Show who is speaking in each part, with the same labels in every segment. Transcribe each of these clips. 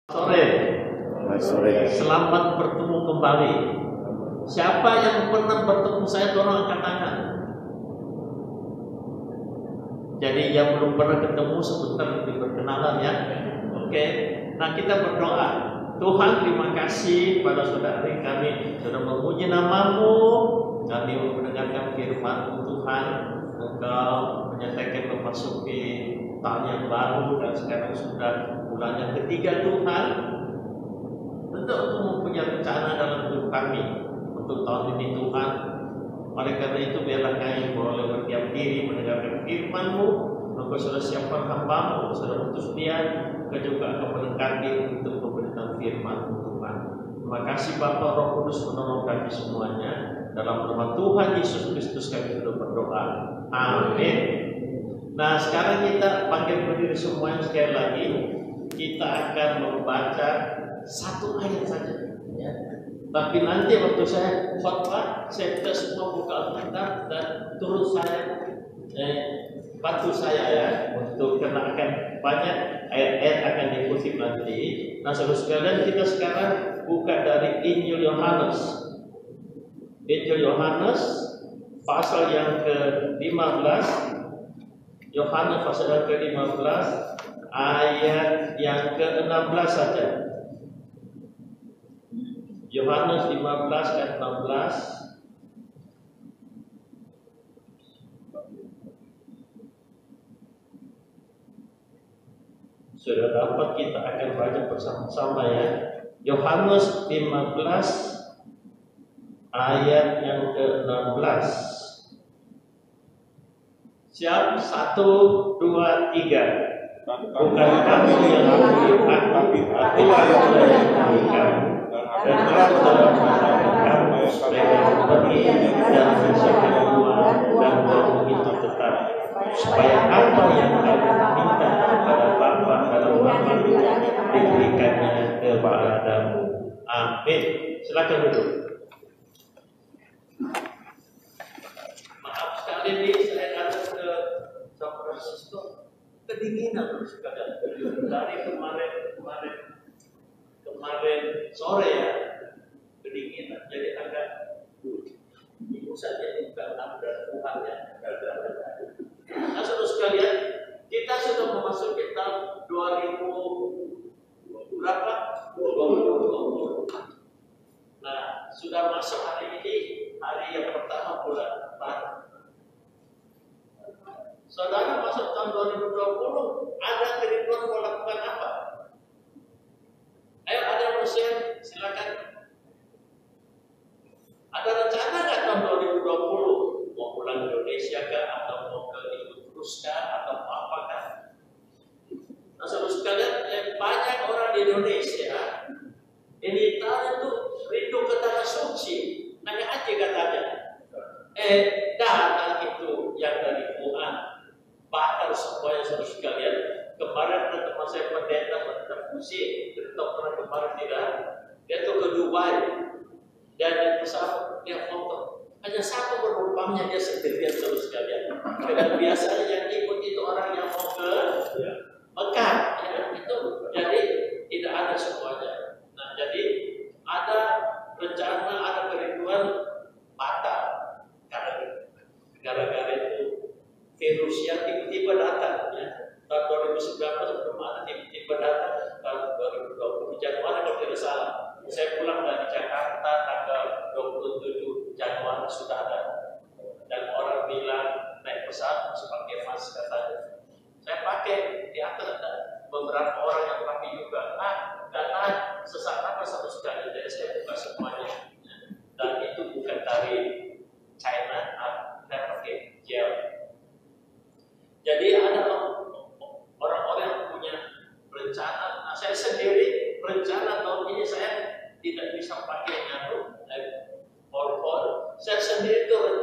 Speaker 1: Sore. Selamat bertemu kembali. Siapa yang pernah bertemu saya, tolong angkat tangan. Jadi yang belum pernah ketemu sebentar lebih berkenalan ya. Oke. Nah, kita berdoa. Tuhan, terima kasih pada saudari kami sudah memuji nama-Mu. Kami mendengarkan firman Tuhan. Engkau menyatakan memasuki tahun yang baru dan sekarang sudah bulan yang ketiga Tuhan. Tentu untuk mempunyai rencana dalam hidup kami untuk tahun ini Tuhan. Oleh karena itu biarlah kami boleh berdiam diri mendengarkan firman-Mu. Engkau sudah siapkan hamba-Mu, sudah utus dia, Engkau juga akan melengkapi untuk pemberitaan firman-Mu Tuhan. Terima kasih Bapa, Roh Kudus menolong kami semuanya. Dalam nama Tuhan Yesus Kristus kami sudah berdoa. Amin. Nah, sekarang kita panggil berdiri semuanya sekali lagi. Kita akan membaca satu ayat saja. Ya. Tapi nanti waktu saya khotbah, saya minta semua buka Alkitab dan turut saya, bantu saya ya, untuk karena akan banyak ayat-ayat akan dikutip nanti. Nah, saudara sekalian, kita sekarang buka dari Injil Yohanes. Injil Yohanes pasal yang ke-15. Yohanes pasal yang ke-15 ayat yang ke-16 saja. Yohanes 15 ayat 16. Sudah dapat, kita akan baca bersama-sama ya. Yohanes 15 ayat yang ke-16. Siap? 1, 2, 3. Bukan kamu yang memilih aku, akulah yang memilih kamu. Dan telah dalam kamu supaya pergi dan bersama Tuhan dan kamu itu tetap, supaya apa yang kamu minta kepada Bapa dalam nama Dia diberikannya kepadamu. Amin. Silakan duduk. Maaf sekali nih, saya datang ke San Francisco kedinginan sekalian dari kemarin sore ya, kedinginan, jadi agak ibu saja bukan ada Tuhan ya. Nah, saudara sekalian, kita sudah memasuki tahun 2000 berapa? 2020. Nah, sudah masuk hari ini, hari yang pertama bulan Maret. Saudara masuk tahun 2020, ada kerinduan mau lakukan apa? Ayo, ada yang mau share? Silakan. Ada rencana nggak tahun 2020? Mau pulang Indonesia kah? Atau mau ke Inggris kah? Atau apa kah? Nah, saudara sekalian, banyak orang di Indonesia ini tahun itu rindu ke tanah suci. Nanya aja katanya. Datang itu yang dari Wuhan. Bahkan semuanya saudara sekalian, kemarin ada teman saya pendeta musik, kita pernah kemarin tidak, dia tuh ke Dubai dan di pesawat dia foto, hanya satu penumpangnya dia sendirian saudara sekalian. Dan biasanya yang ikut itu orang yang mau ke Mekah, ya itu, jadi tidak ada semuanya. Nah, jadi ada rencana, ada kerinduan batal karena gara-gara itu virus yang tiba-tiba datang ya. Tahun 2019 belum ada, tiba-tiba datang tahun 2020 Januari kalau tidak salah. Saya pulang dari Jakarta tanggal 27 Januari sudah ada. Dan orang bilang naik pesawat harus pakai masker katanya. Saya pakai, di atas ada beberapa orang yang pakai juga. Karena sesak nafas satu sekali, jadi saya buka semuanya. Dan itu bukan dari China, saya pakai gel. Jadi ada orang-orang yang punya rencana. Nah, saya sendiri rencana tahun ini saya tidak bisa pakai nyamuk, porpor. Saya sendiri itu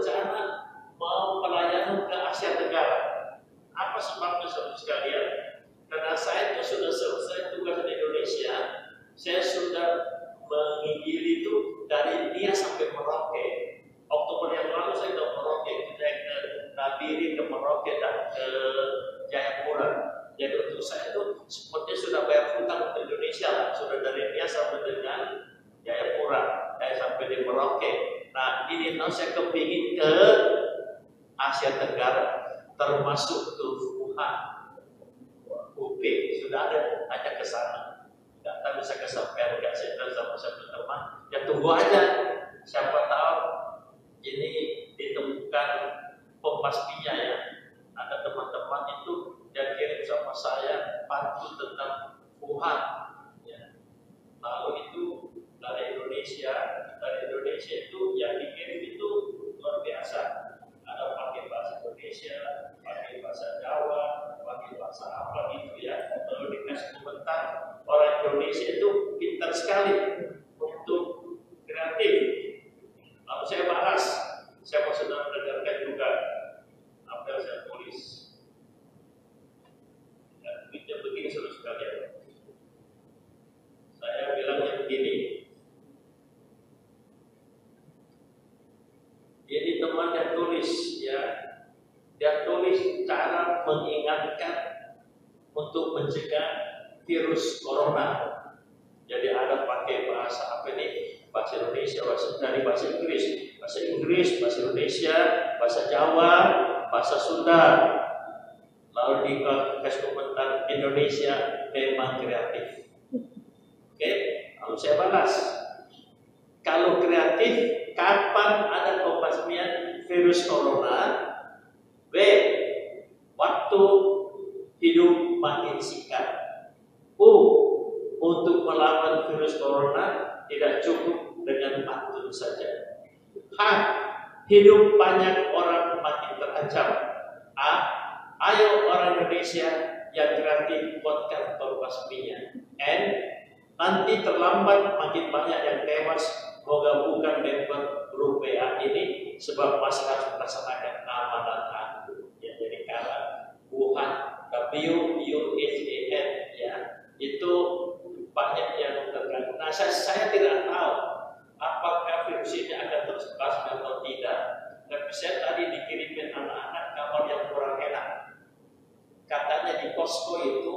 Speaker 1: saya kepingin ke Asia Tenggara, termasuk ke Wuhan, Hubei, sudah ada, hanya ke sana. Nggak tahu bisa kesampaian nggak, saya sama teman. Ya tunggu aja, siapa tahu ini ditemukan pemastinya ya. Ada teman-teman itu yang kirim sama saya pantun tentang Wuhan. Ya. Lalu itu dari Indonesia itu yang dikirim itu luar biasa. Ada pakai bahasa Indonesia, pakai bahasa Jawa, pakai bahasa apa gitu ya. Lalu dikasih komentar, orang Indonesia itu pintar sekali untuk kreatif. Lalu saya bahas, saya mau sedang mendengarkan juga apa yang saya tulis. Dan itu begini saudara sekalian. Saya bilangnya begini. Jadi teman yang tulis ya, dia tulis cara mengingatkan untuk mencegah virus corona. Jadi ada pakai bahasa apa ini? Bahasa Indonesia, dari bahasa Inggris, bahasa Indonesia, bahasa Jawa, bahasa Sunda. Lalu dikasih komentar Indonesia memang kreatif. Oke, lalu saya balas. Kalau kreatif, kapan ada pembasmian virus corona? B. Waktu hidup makin singkat. U. Untuk melawan virus corona tidak cukup dengan pantun saja. H. Hidup banyak orang makin terancam. A. Ayo orang Indonesia yang kreatif buatkan pembasminya. N. Nanti terlambat makin banyak yang tewas. Moga bukan member grup WA ini sebab masih harus melaksanakan amanat aku. Ya, jadi kalau Wuhan WUHAN ya itu banyak yang terganggu. Nah, saya tidak tahu apakah virus ini akan tersebar atau tidak. Tapi saya tadi dikirimin anak-anak kabar yang kurang enak. Katanya di Costco itu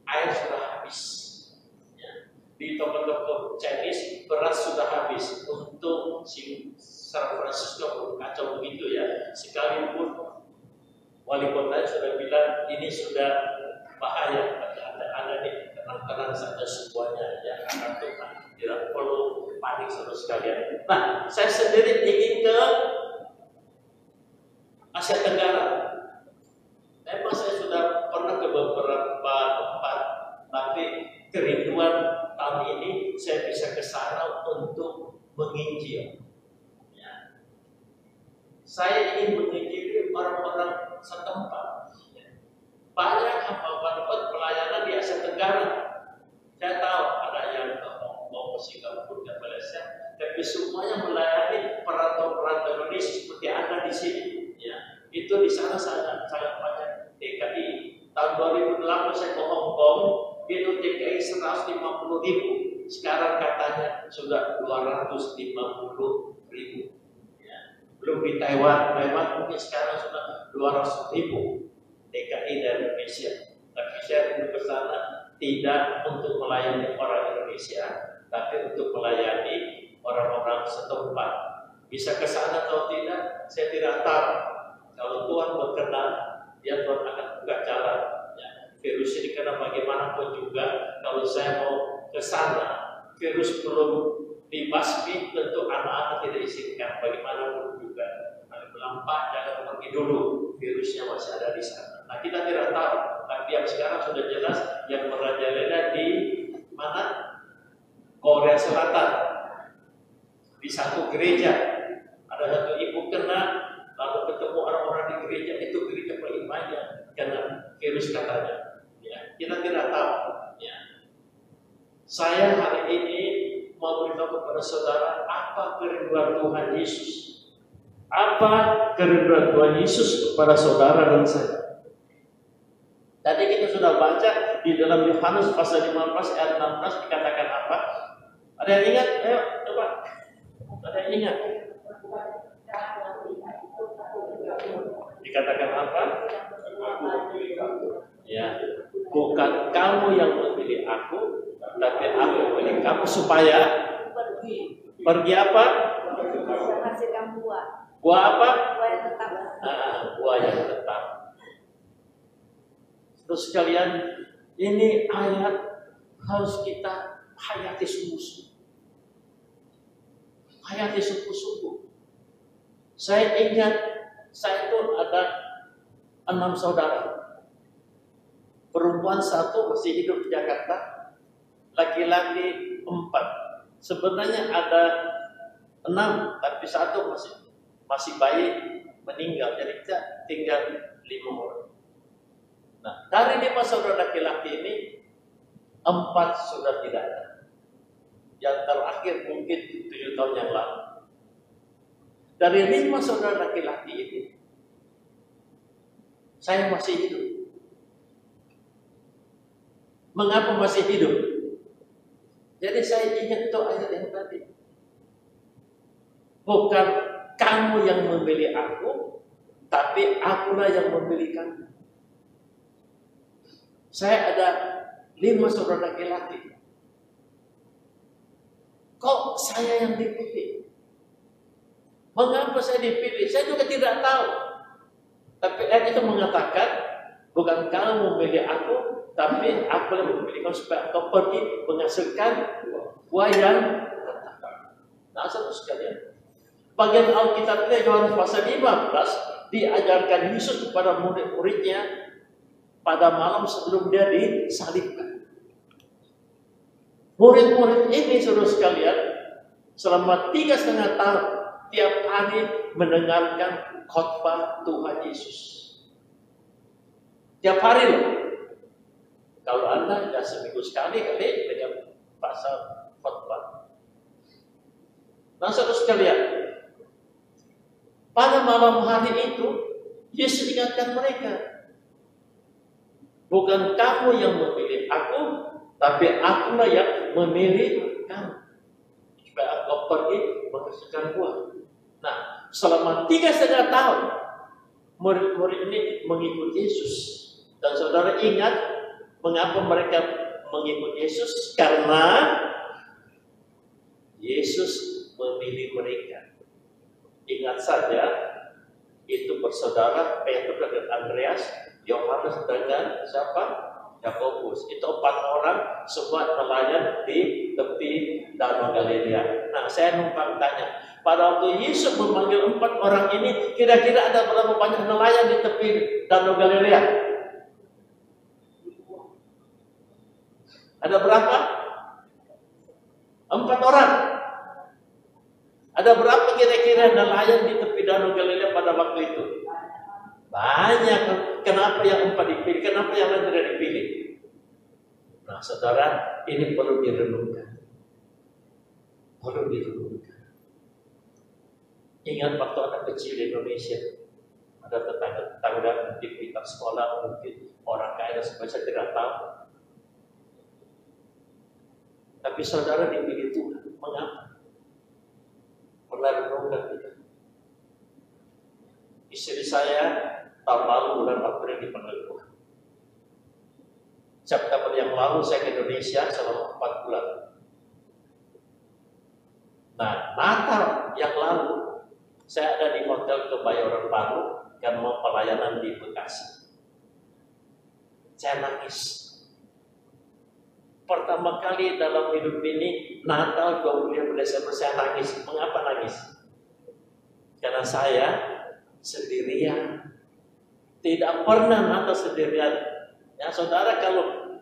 Speaker 1: air sudah habis. Di toko-toko Chinese beras sudah habis. Untuk San Francisco kacau begitu ya. Sekalipun wali kota sudah bilang ini sudah bahaya. Ada nih tenang-tenang saja semuanya ya. Tidak perlu panik saudara sekalian. Nah, saya sendiri ingin ke Asia Tenggara. Memang saya sudah pernah ke beberapa tempat, tapi kerinduan tahun ini saya bisa ke sana untuk menginjil. Ya. Saya ingin menginjili orang-orang setempat. Ya. Banyak hamba buat pelayanan di Asia Tenggara. Saya tahu ada yang ke Hongkong, ke Singapura, ke Malaysia, tapi semuanya melayani perantau-perantau Indonesia seperti Anda di sini. Ya. Itu di sana sangat banyak TKI. Tahun 2008 saya ke Hongkong. Itu TKI 150.000, sekarang katanya sudah 250.000. Ya. Belum di Taiwan mungkin sekarang sudah 200.000 TKI dari Indonesia. Tapi saya untuk ke sana tidak untuk melayani orang Indonesia, tapi untuk melayani orang-orang setempat. Bisa ke sana atau tidak, saya tidak tahu. Kalau Tuhan berkenan, ya Tuhan akan buka jalan. Virus ini karena bagaimanapun juga kalau saya mau ke sana, virus belum dibasmi, tentu anak-anak tidak izinkan. Bagaimanapun juga, kalau melampak jangan pergi dulu, virusnya masih ada di sana. Nah kita tidak tahu, tapi yang sekarang sudah jelas yang merajalela di mana? Korea Selatan. Di satu gereja ada satu ibu kena, lalu ketemu orang-orang di gereja, itu gereja paling banyak kena virus katanya. Ya, kita tidak tahu. Ya. Saya hari ini mau beritahu kepada saudara apa kerinduan Tuhan Yesus. Apa kerinduan Tuhan Yesus kepada saudara dan saya. Tadi kita sudah baca di dalam Yohanes pasal 15 ayat 16 dikatakan apa? Ada yang ingat? Ayo coba. Ada yang ingat? Dikatakan apa? Ya, bukan kamu yang memilih aku, tapi aku memilih kamu supaya pergi apa?
Speaker 2: Menghasilkan buah.
Speaker 1: Buah apa?
Speaker 2: Buah yang tetap.
Speaker 1: Buah yang tetap. Terus sekalian, ini ayat harus kita hayati sungguh-sungguh. Hayati sungguh-sungguh. Saya ingat, saya itu ada 6 saudara. Perempuan 1 masih hidup di Jakarta, laki-laki 4. Sebenarnya ada 6, tapi 1 masih bayi meninggal. Jadi kita tinggal 5 orang. Nah, dari 5 saudara laki-laki ini, 4 sudah tidak ada. Yang terakhir mungkin 7 tahun yang lalu. Dari 5 saudara laki-laki ini, saya masih hidup. Mengapa masih hidup? Jadi saya ingat itu ayat yang tadi. Bukan kamu yang memilih aku, tapi akulah yang memilih kamu. Saya ada 5 saudara laki-laki. Kok saya yang dipilih? Mengapa saya dipilih? Saya juga tidak tahu. Tapi ayat itu mengatakan, bukan kamu memilih aku, tapi aku yang memilih kamu supaya kau pergi menghasilkan buah yang tetap. Nah, saudara sekalian, bagian Alkitabnya Yohanes pasal 15 diajarkan Yesus kepada murid-muridnya pada malam sebelum dia disalibkan. Murid-murid ini, saudara sekalian, selama 3,5 tahun tiap hari mendengarkan khotbah Tuhan Yesus. Tiap hari loh. Kalau Anda ya seminggu sekali kali dengan pasal khotbah. Nah, saudara sekalian, pada malam hari itu Yesus ingatkan mereka, bukan kamu yang memilih aku, tapi akulah yang memilih kamu supaya engkau pergi menghasilkan buah. Nah, selama 3,5 tahun murid-murid ini mengikuti Yesus. Dan saudara ingat mengapa mereka mengikuti Yesus? Karena Yesus memilih mereka. Ingat saja, itu bersaudara Petrus dan Andreas, Yohanes dengan siapa? Yakobus. Itu 4 orang semua nelayan di tepi Danau Galilea. Nah, saya numpang tanya, pada waktu Yesus memanggil 4 orang ini, kira-kira ada berapa banyak nelayan di tepi Danau Galilea? Ada berapa? 4 orang. Ada berapa kira-kira nelayan di tepi Danau Galilea pada waktu itu? Banyak. Kenapa yang 4 dipilih? Kenapa yang lain tidak dipilih? Nah, saudara, ini perlu direnungkan. Perlu direnungkan. Ingat waktu anak kecil di Indonesia, ada tetangga-tetangga di pintar sekolah, mungkin orang kaya supaya saya tidak tahu. Tapi saudara dipilih Tuhan. Mengapa? Pernah renungkan tidak? Istri saya tahun lalu bulan April dipanggil Tuhan. September yang lalu saya ke Indonesia selama 4 bulan. Nah, Natal yang lalu saya ada di hotel Kebayoran Baru dan mau pelayanan di Bekasi. Saya nangis. Pertama kali dalam hidup ini Natal 25 Desember saya nangis. Mengapa nangis? Karena saya sendirian. Tidak pernah Natal sendirian. Ya, saudara kalau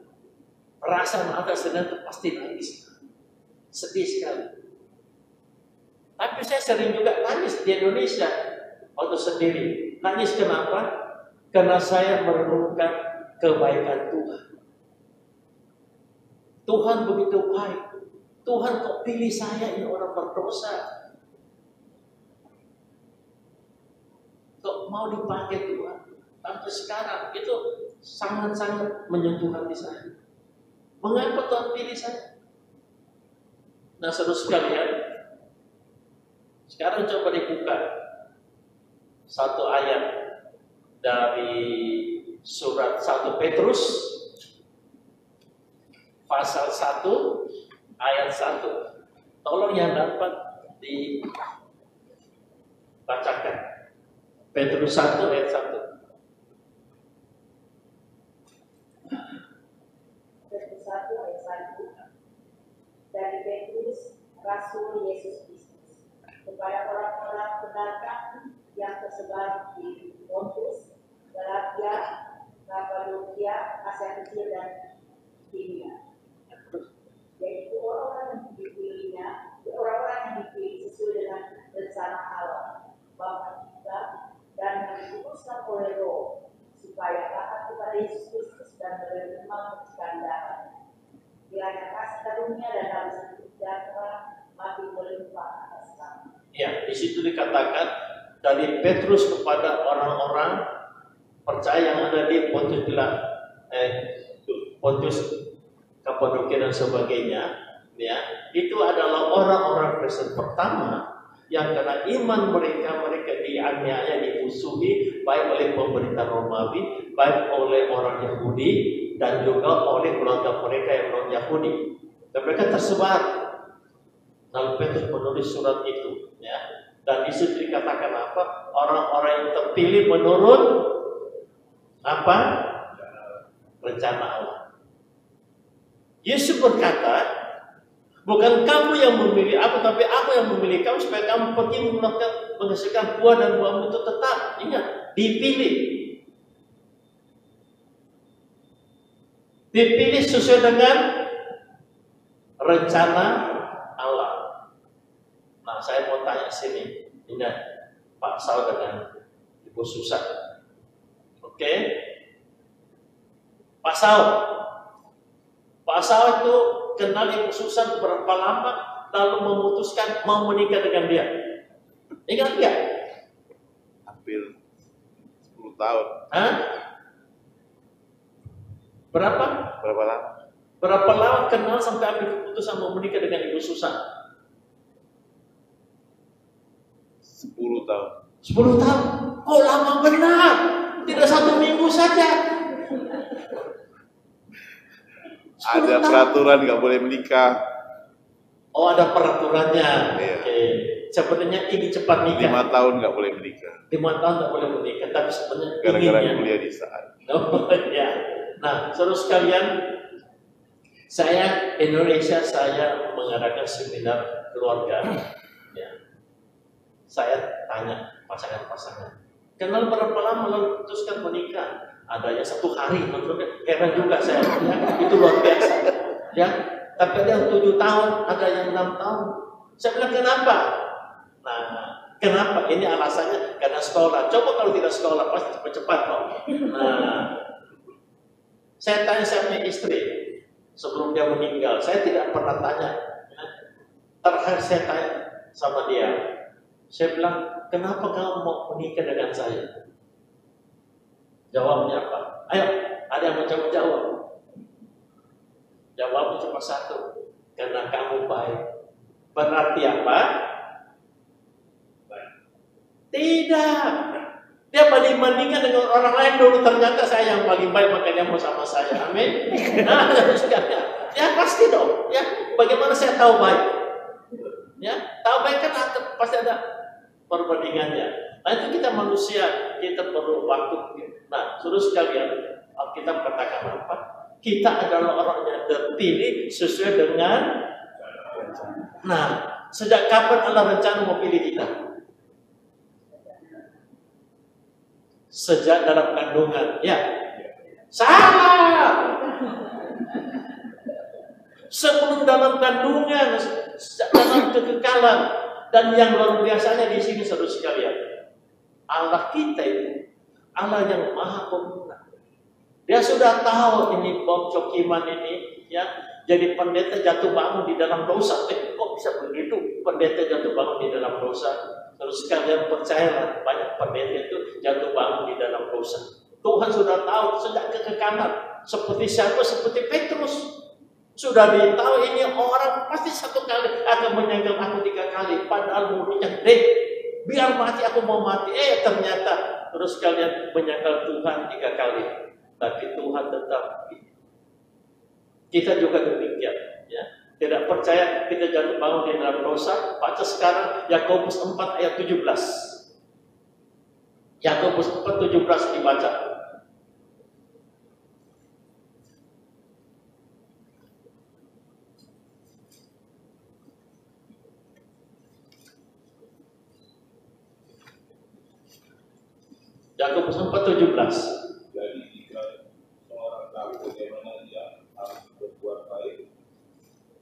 Speaker 1: perasaan Natal sendirian itu pasti nangis. Sedih sekali. Tapi saya sering juga nangis di Indonesia waktu sendiri. Nangis kenapa? Karena saya merenungkan kebaikan Tuhan. Tuhan begitu baik. Tuhan kok pilih saya, ini orang berdosa. Kok mau dipakai Tuhan? Sampai sekarang itu sangat-sangat menyentuh hati saya. Mengapa Tuhan pilih saya? Nah, saudara sekalian, sekarang coba dibuka satu ayat dari surat 1 Petrus pasal 1 ayat 1. Tolong yang dapat Bacakan. Petrus 1 ayat 1.
Speaker 2: Petrus 1 ayat 1. Dari Petrus, Rasul Yesus Kristus, kepada orang-orang pendatang yang tersebar di Pontus, Galatia, Kapadokia, Asia Kecil, dan Bithnia. Yaitu orang-orang yang dipilihnya, orang-orang yang dipilih sesuai dengan rencana Allah, Bapa kita, dan yang diputuskan oleh Roh, supaya taat kepada Yesus Kristus dan menerima kesukaan darahnya. Kiranya kasih karunia dan damai sejahtera makin melimpah atas kami.
Speaker 1: Ya, di situ dikatakan dari Petrus kepada orang-orang percaya yang ada di Pontus, Kapadokia dan sebagainya, ya, itu adalah orang-orang Kristen pertama yang karena iman mereka dianiaya, dimusuhi baik oleh pemerintah Romawi, baik oleh orang Yahudi dan juga oleh keluarga mereka yang non Yahudi. Dan mereka tersebar. Lalu Petrus menulis surat itu, ya. Dan di situ dikatakan apa? Orang-orang yang terpilih menurut apa? Rencana Allah. Yesus berkata, bukan kamu yang memilih aku, tapi aku yang memilih kamu supaya kamu pergi menghasilkan buah dan buahmu itu tetap. Ingat, dipilih. Dipilih sesuai dengan rencana Allah. Nah, saya mau tanya sini, ini Pak Saul dengan Ibu Susan. Oke? Pak Saul itu kenal Ibu Susan berapa lama, lalu memutuskan mau menikah dengan dia. Ingat nggak?
Speaker 3: Hampir 10 tahun.
Speaker 1: Hah? Berapa?
Speaker 3: Berapa lama?
Speaker 1: Berapa lama kenal sampai ambil keputusan mau menikah dengan Ibu Susan?
Speaker 3: 10 tahun.
Speaker 1: 10 tahun? Oh, lama benar. Tidak 1 minggu saja.
Speaker 3: Ada peraturan nggak boleh menikah.
Speaker 1: Oh, ada peraturannya.
Speaker 3: Iya.
Speaker 1: Oke. Sebenarnya ingin cepat nikah.
Speaker 3: 5 tahun nggak boleh menikah.
Speaker 1: 5 tahun nggak boleh menikah, tapi sebenarnya
Speaker 3: Gara-gara
Speaker 1: inginnya.
Speaker 3: kuliah di saat.
Speaker 1: Oh, ya. Nah, saudara sekalian, saya Indonesia, saya mengadakan seminar keluarga. Ya. Saya tanya pasangan-pasangan, kenal berapa lama lalu putuskan menikah? Adanya 1 hari, menurutnya heran juga saya, ya, itu luar biasa. Ya, tapi ada yang 7 tahun, ada yang 6 tahun. Saya bilang kenapa? Nah, kenapa? Ini alasannya karena sekolah. Coba kalau tidak sekolah pasti cepat-cepat kok. Nah, saya tanya saya punya istri sebelum dia meninggal, saya tidak pernah tanya. Terakhir saya tanya sama dia, saya bilang, kenapa kamu mau menikah dengan saya? Jawabnya apa? Ayo, ada yang mau jawab. Jawabnya cuma 1, karena kamu baik. Berarti apa? Tidak. Dia banding-bandingkan dengan orang lain dulu, ternyata saya yang paling baik, makanya mau sama saya. Amin. Nah, ya pasti dong. Ya, bagaimana saya tahu baik? Ya, tahu baik kan pasti ada perbandingannya. Nah, itu kita manusia, kita perlu waktu. Nah, saudara sekalian, Alkitab katakan apa? Kita adalah orang yang terpilih sesuai dengan. Nah, sejak kapan Allah rencana mau pilih kita? Sejak dalam kandungan, ya. Salah. Sebelum dalam kandungan, dalam kekekalan, dan yang luar biasanya di sini saudara sekalian, Allah kita itu Allah yang maha pemurah. Dia sudah tahu ini Bob Cokiman ini, ya, jadi pendeta jatuh bangun di dalam dosa. Kok bisa begitu? Pendeta jatuh bangun di dalam dosa. Terus kalian percayalah, banyak pendeta itu jatuh bangun di dalam dosa. Tuhan sudah tahu sejak kekekalan. Seperti siapa? Seperti Petrus. Sudah ditahu ini orang pasti 1 kali akan menyangkal aku 3 kali. Padahal mulutnya, biar mati aku mau mati. Ternyata terus kalian menyangkal Tuhan 3 kali. Tapi Tuhan tetap. Kita juga demikian, ya. Tidak percaya kita jatuh bangun di dalam dosa. Baca sekarang Yakobus 4 ayat 17. Yakobus 4:17 dibaca. Yakobus 4:17.
Speaker 3: Jadi jika seorang tahu bagaimana dia harus berbuat baik,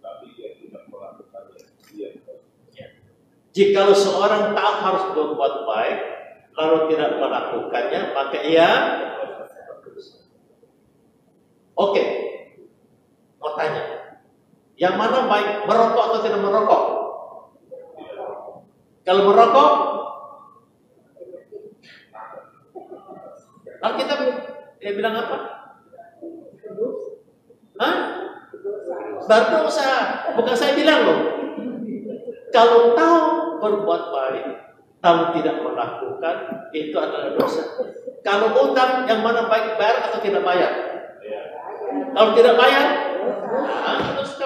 Speaker 3: tapi dia tidak melakukannya, dia
Speaker 1: Jikalau seorang tahu harus berbuat baik, lalu tidak melakukannya, maka ia Oke, mau tanya, yang mana baik, merokok atau tidak merokok? Kalau merokok, lalu kita bilang apa? Hah? Berdosa. Bukan saya bilang loh. Kalau tahu berbuat baik, tahu tidak melakukan, itu adalah dosa. Kalau utang, yang mana baik, bayar atau tidak bayar? Kalau tidak bayar, terus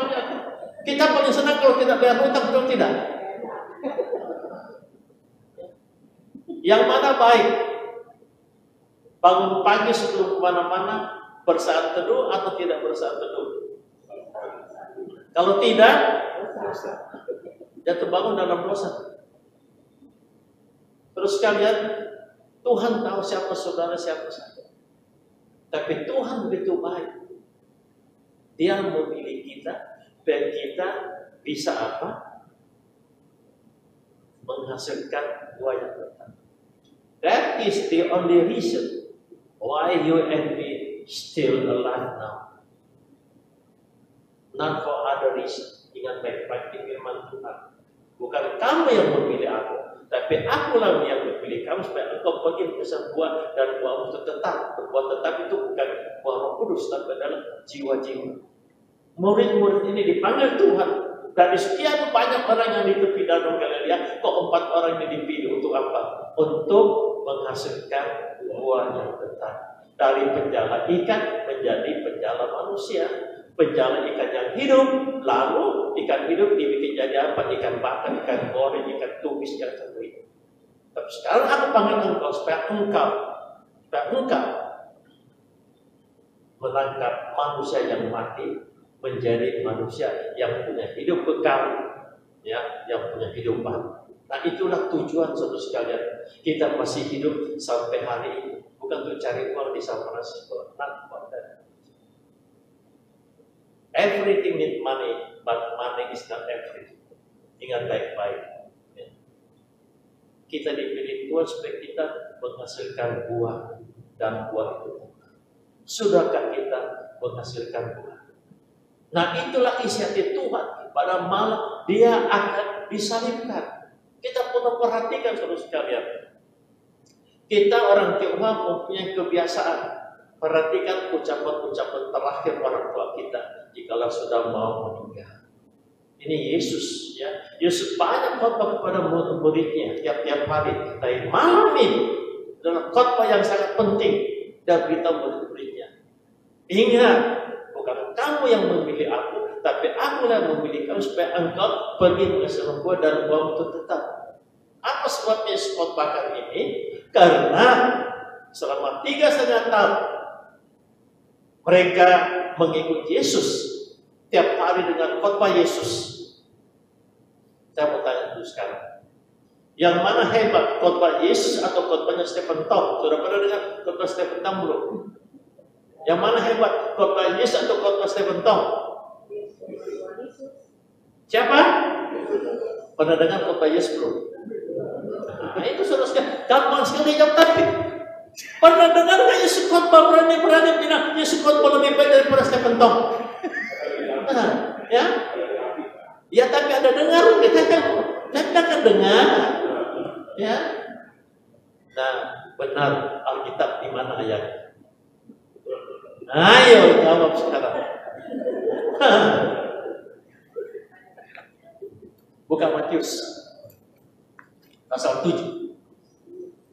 Speaker 1: kita paling senang kalau tidak bayar utang, betul tidak? Yang mana baik? Bangun pagi sebelum kemana-mana, bersaat teduh atau tidak bersaat teduh? Kalau tidak, jatuh bangun dalam dosa. Terus kalian, Tuhan tahu siapa saudara, siapa saya. Tapi Tuhan begitu baik. Dia memilih kita, dan kita bisa apa? Menghasilkan buah yang tetap. That is the only reason why you and me still alive now. Not for other reason. Ingat baik-baik firman Tuhan. Bukan kamu yang memilih aku, tapi akulah yang memilih kamu supaya engkau pergi mengesan buah dan buah untuk tetap. Berbuah tetap itu bukan buah Roh Kudus, tapi adalah jiwa-jiwa. Murid-murid ini dipanggil Tuhan. Dari sekian banyak orang yang di tepi danau Galilea, kok 4 orang ini dipilih untuk apa? Untuk menghasilkan buah yang tetap. Dari penjala ikan menjadi penjala manusia. Penjala ikan yang hidup, lalu ikan hidup dibikin jadi apa? Ikan bakar, ikan goreng, ikan tumis yang sendiri. Tapi sekarang aku panggil engkau supaya engkau menangkap manusia yang mati menjadi manusia yang punya hidup kekal, ya, yang punya hidup baru. Nah, itulah tujuan saudara sekalian. Kita masih hidup sampai hari ini, bukan untuk cari uang di San Francisco, not for that. Everything need money, but money is not everything. Ingat baik-baik. Ya. Kita dipilih Tuhan supaya kita menghasilkan buah, dan buah itu. Sudahkah kita menghasilkan buah? Nah, itulah inisiatif Tuhan. Pada malam dia akan disalibkan. Kita perlu perhatikan saudara sekalian. Kita orang Tionghoa mempunyai kebiasaan perhatikan ucapan-ucapan terakhir orang tua kita jikalau sudah mau meninggal. Ini Yesus, ya. Yesus banyak khotbah kepada murid-muridnya tiap-tiap hari. Tapi malam ini adalah khotbah yang sangat penting dan beritahu murid-muridnya. Ingat, bukan kamu yang memilih aku, tapi aku yang memilih kamu supaya engkau pergi menghasilkan buah dan buah itu tetap. Apa sebabnya Yesus khotbahkan ini? Karena selama 3,5 tahun mereka mengikuti Yesus tiap hari dengan khotbah Yesus. Saya mau tanya dulu sekarang, yang mana hebat, khotbah Yesus atau khotbahnya Stephen Tong? Sudah pernah dengar khotbah Stephen Tong belum? Yang mana hebat, khotbah Yesus atau khotbah Stephen Tong? Siapa? Pernah dengar khotbah Yesus belum? Nah, itu saudara sekalian, gampang sekali jawab. Tapi pernah dengar nggak Yesus khotbah berani-berani bilang Yesus khotbah lebih baik daripada Stephen Tong? Nah, ya, ya tapi ada dengar, kita kan dengar, ya. Nah, benar Alkitab di mana ayatnya? Ayo jawab sekarang. Buka Matius pasal 7,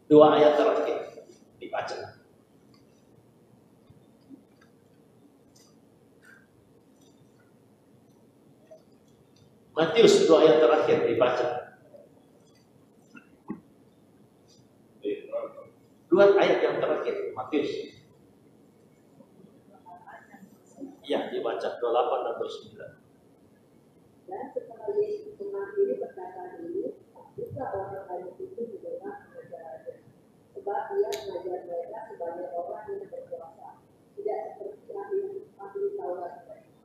Speaker 1: 2 ayat terakhir dibaca. Matius 2 ayat terakhir dibaca. Dua ayat yang terakhir, Matius. Ya, dibaca 28 dan 29.
Speaker 2: Dan setelah Yesus mengakhiri perkataan ini, juga orang banyak itu mendengar pengajarannya. Sebab dia mengajar mereka sebagai orang yang berkuasa, tidak seperti ahli Taurat mereka.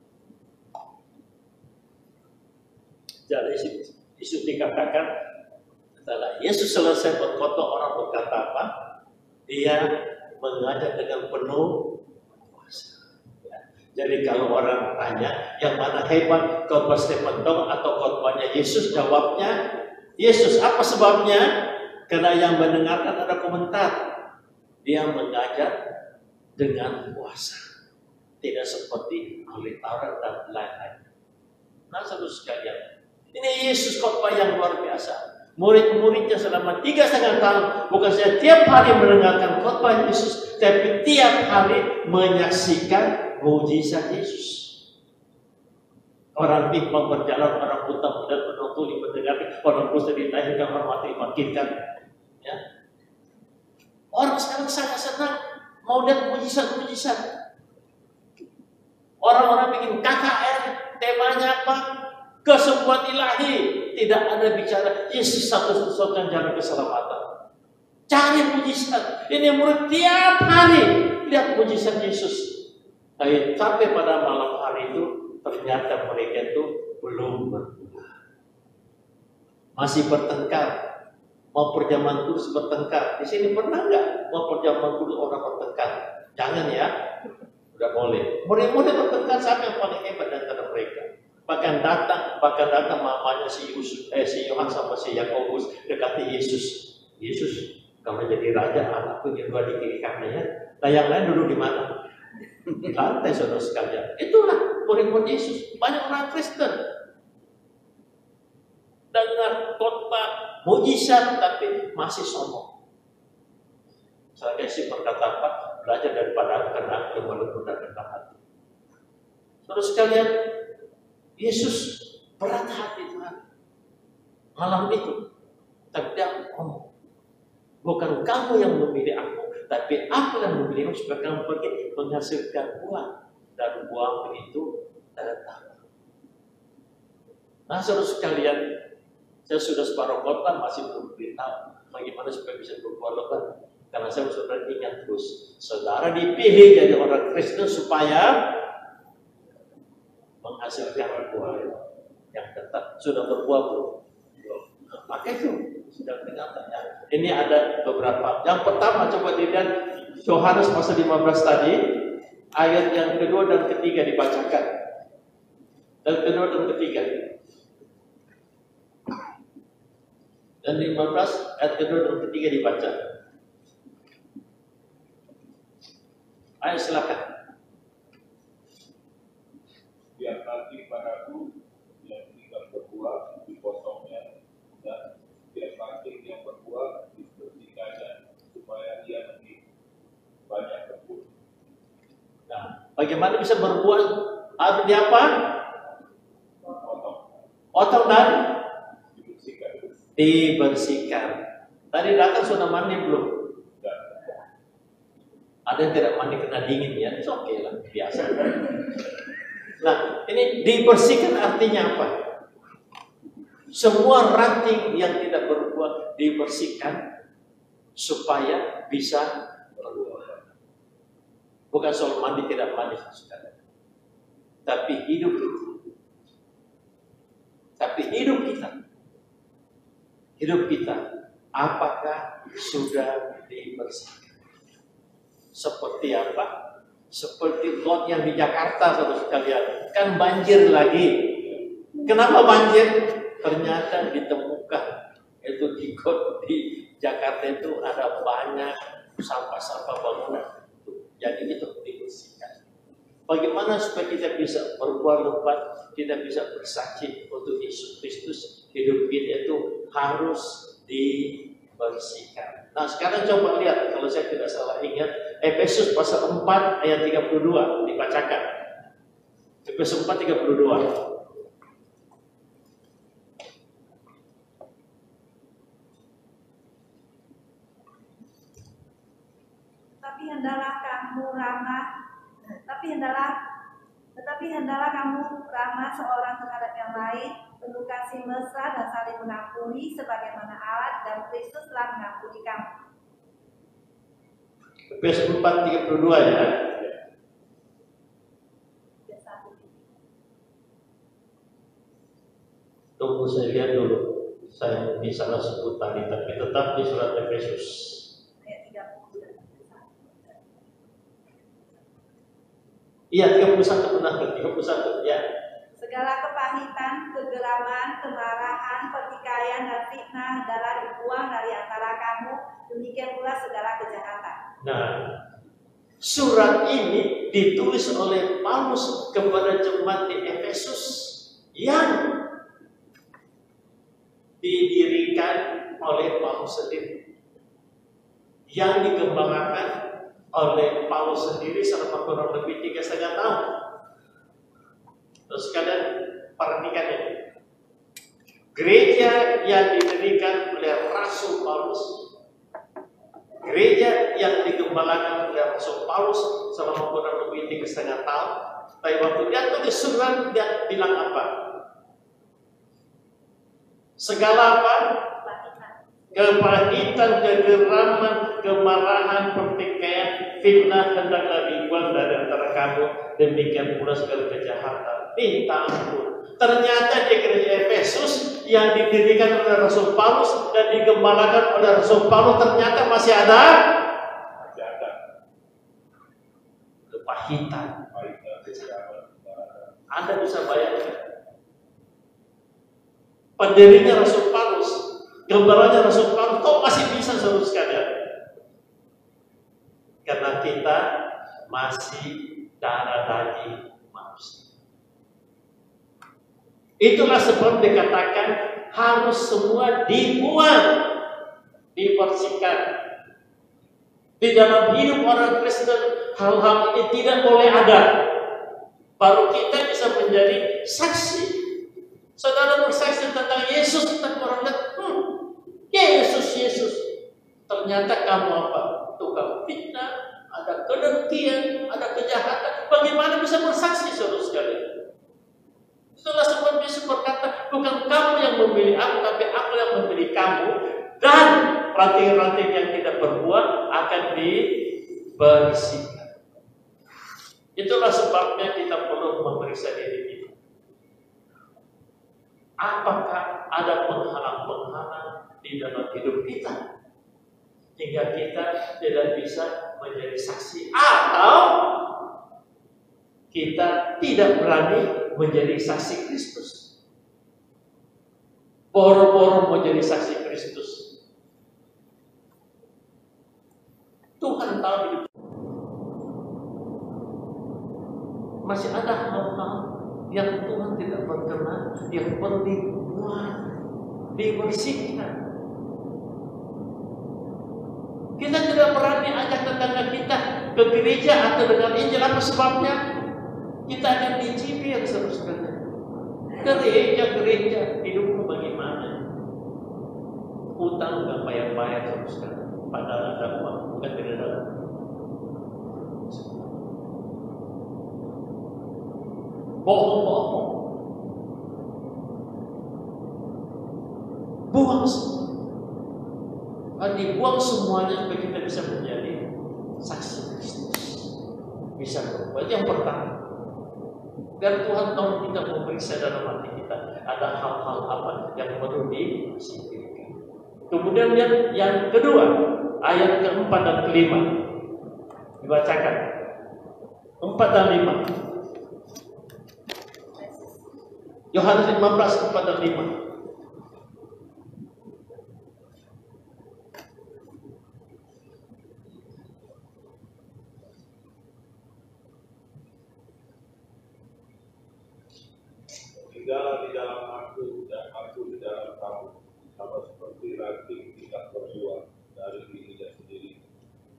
Speaker 1: Jadi Yesus dikatakan setelah Yesus selesai berkhotbah, orang berkata apa? Dia mengajar dengan penuh kuasa. Ya. Jadi kalau orang tanya yang mana hebat, khotbah Stephen Dong atau khotbahnya Yesus, jawabnya Yesus. Apa sebabnya? Karena yang mendengarkan ada komentar. Dia mengajar dengan kuasa, tidak seperti ahli Taurat dan lain-lain. Nah, saudara sekalian, ini Yesus khotbah yang luar biasa. Murid-muridnya selama 3,5 tahun bukan saja tiap hari mendengarkan khotbah Yesus, tapi tiap hari menyaksikan mujizat Yesus. Orang pimpang berjalan, orang buta dan penuh tuli mendengarkan, orang kusta ditahirkan, orang mati dibangkitkan. Ya. Orang sekarang sangat senang mau lihat mujizat-mujizat. Orang-orang bikin KKR, temanya apa? Kesembuhan ilahi. Tidak ada bicara Yesus satu-satunya jalan keselamatan. Cari mujizat. Ini murid tiap hari lihat mujizat Yesus. Sampai pada malam hari itu ternyata mereka itu belum berubah. Masih bertengkar. Mau perjamuan kudus bertengkar. Di sini pernah nggak mau perjamuan kudus orang bertengkar? Jangan ya. Udah boleh. Murid-murid bertengkar sampai yang paling hebat antara mereka. Bahkan datang mamanya si Yohanes sama si Yakobus dekati Yesus. Yesus, kamu jadi raja, anakku dua di kiri kanannya. Nah yang lain duduk di mana? Di lantai, saudara sekalian. Itulah murid-murid Yesus. Banyak orang Kristen dengar khotbah mujizat tapi masih sombong. Saya sih berkata apa? Belajar daripada kena walaupun dan hati. Saudara sekalian, Yesus berat hati Tuhan. Malam itu, tapi dia ngomong, bukan kamu yang memilih aku, tapi aku yang memilih kamu supaya kamu pergi menghasilkan buah, dan buah itu tetap. Nah, saudara sekalian, saya sudah separuh khotbah masih belum beritahu bagaimana supaya bisa berbuah lebat. Karena saya sudah ingat terus, saudara dipilih jadi orang Kristen supaya menghasilkan buah yang tetap. Sudah berbuah belum? Maka itu sudah kelihatan ya. Ini ada beberapa. Yang pertama coba dilihat Yohanes pasal 15 tadi, ayat yang kedua dan ketiga dibacakan. Dan kedua dan ketiga. Dan 15 ayat kedua dan ketiga dibaca. Ayo silakan.
Speaker 3: Yang nanti padaku yang tidak berbuah dipotongnya, dan yang nanti yang berbuah dibersihkannya supaya dia lebih banyak berbuah.
Speaker 1: Nah, bagaimana bisa berbuah? Harus di apa? Potong dan dibersihkan. Tadi datang sudah mandi belum? Ada yang tidak mandi kena dingin ya, itu oke lah, biasa. Nah, ini dibersihkan artinya apa? Semua ranting yang tidak berbuah dibersihkan supaya bisa berbuah. Bukan soal mandi tidak mandi, saudara. Tapi hidup kita. Hidup kita, apakah sudah dibersihkan? Seperti apa? Seperti lot yang di Jakarta, saudara sekalian, kan banjir lagi. Kenapa banjir? Ternyata ditemukan itu di Jakarta itu ada banyak sampah-sampah bangunan. Jadi itu dibersihkan. Bagaimana supaya kita bisa berbuah lebat, kita bisa bersaksi untuk Yesus Kristus? Hidup kita itu harus dibersihkan. Nah, sekarang coba lihat, kalau saya tidak salah ingat, Efesus pasal 4 ayat 32 dibacakan. Efesus 4 32.
Speaker 4: hendaklah kamu ramah seorang terhadap yang lain, penuh kasih mesra dan saling mengampuni, sebagaimana Allah dan Kristus telah mengampuni kamu.
Speaker 1: Efesus 4:32 ya. Tunggu saya lihat dulu. Saya mungkin salah sebut tadi, tapi tetap di surat Efesus. Iya, 31 benar, 31 ya.
Speaker 4: Segala kepahitan, kegelaman, kemarahan, pertikaian, dan fitnah adalah dibuang dari antara kamu, demikian pula segala kejahatan.
Speaker 1: Nah, surat ini ditulis oleh Paulus kepada jemaat di Efesus yang didirikan oleh Paulus sendiri, yang dikembangkan oleh Paulus sendiri selama kurang lebih 3,5 tahun. Terus kalian perhatikan ini, gereja yang didirikan oleh Rasul Paulus, gereja yang dikembangkan oleh Rasul Paulus selama kurang lebih 3,5 tahun. Tapi waktu dia tulis surat, dia bilang apa? Segala apa? Kepahitan, kegeraman, kemarahan, pertikaian, fitnah hendaklah dibuang dari antara kamu, demikian pula segala kejahatan. Minta ampun. Ternyata di gereja Efesus yang didirikan oleh Rasul Paulus dan dikembangkan oleh Rasul Paulus ternyata masih ada kepahitan. Anda bisa bayangkan pendirinya Rasul Paulus, gambarannya Rasul Paulus, kok masih bisa saudara sekalian? Karena kita masih darah daging manusia. Itulah sebab dikatakan harus semua dibuang, dibersihkan. Di dalam hidup orang Kristen hal-hal ini tidak boleh ada. Baru kita bisa menjadi saksi. Saudara bersaksi tentang Yesus, kita orang lihat, Yesus. Ternyata kamu apa? Tukang fitnah, ada kedengkian, ada kejahatan. Bagaimana bisa bersaksi, saudara sekalian? Itulah sebab Yesus berkata, bukan kamu yang memilih aku, tapi aku yang memilih kamu. Dan ranting-ranting yang tidak berbuah akan dibersihkan. Itulah sebabnya kita perlu memeriksa diri kita. Apakah ada penghalang-penghalang di dalam hidup kita hingga kita tidak bisa menjadi saksi, atau kita tidak berani menjadi saksi Kristus? Boro-boro menjadi saksi Kristus. Tuhan tahu hidup. Masih ada hal-hal yang Tuhan tidak berkenan, yang perlu dibuang, dibersihkan. Kita tidak berani ajak tetangga kita ke gereja atau dengan Injil. Apa sebabnya? Kita akan dicibir seterusnya. Gereja, hidupmu bagaimana? Utang nggak bayar-bayar seterusnya. Padahal ada uang, bukan tidak ada. Bohong. Buang semua. Dibuang semuanya supaya kita bisa menjadi saksi Kristus. Bisa berbuat yang pertama. Dan Tuhan tolong kita memeriksa dalam hati kita. Ada hal-hal apa yang perlu disingkirkan. Kemudian yang kedua, ayat keempat dan kelima. Dibacakan 4 dan 5. Yohanes 15, 4 dan 5.
Speaker 3: Tinggallah di dalam aku dan aku di dalam kamu, sama seperti ranting tidak berbuah dari dirinya sendiri.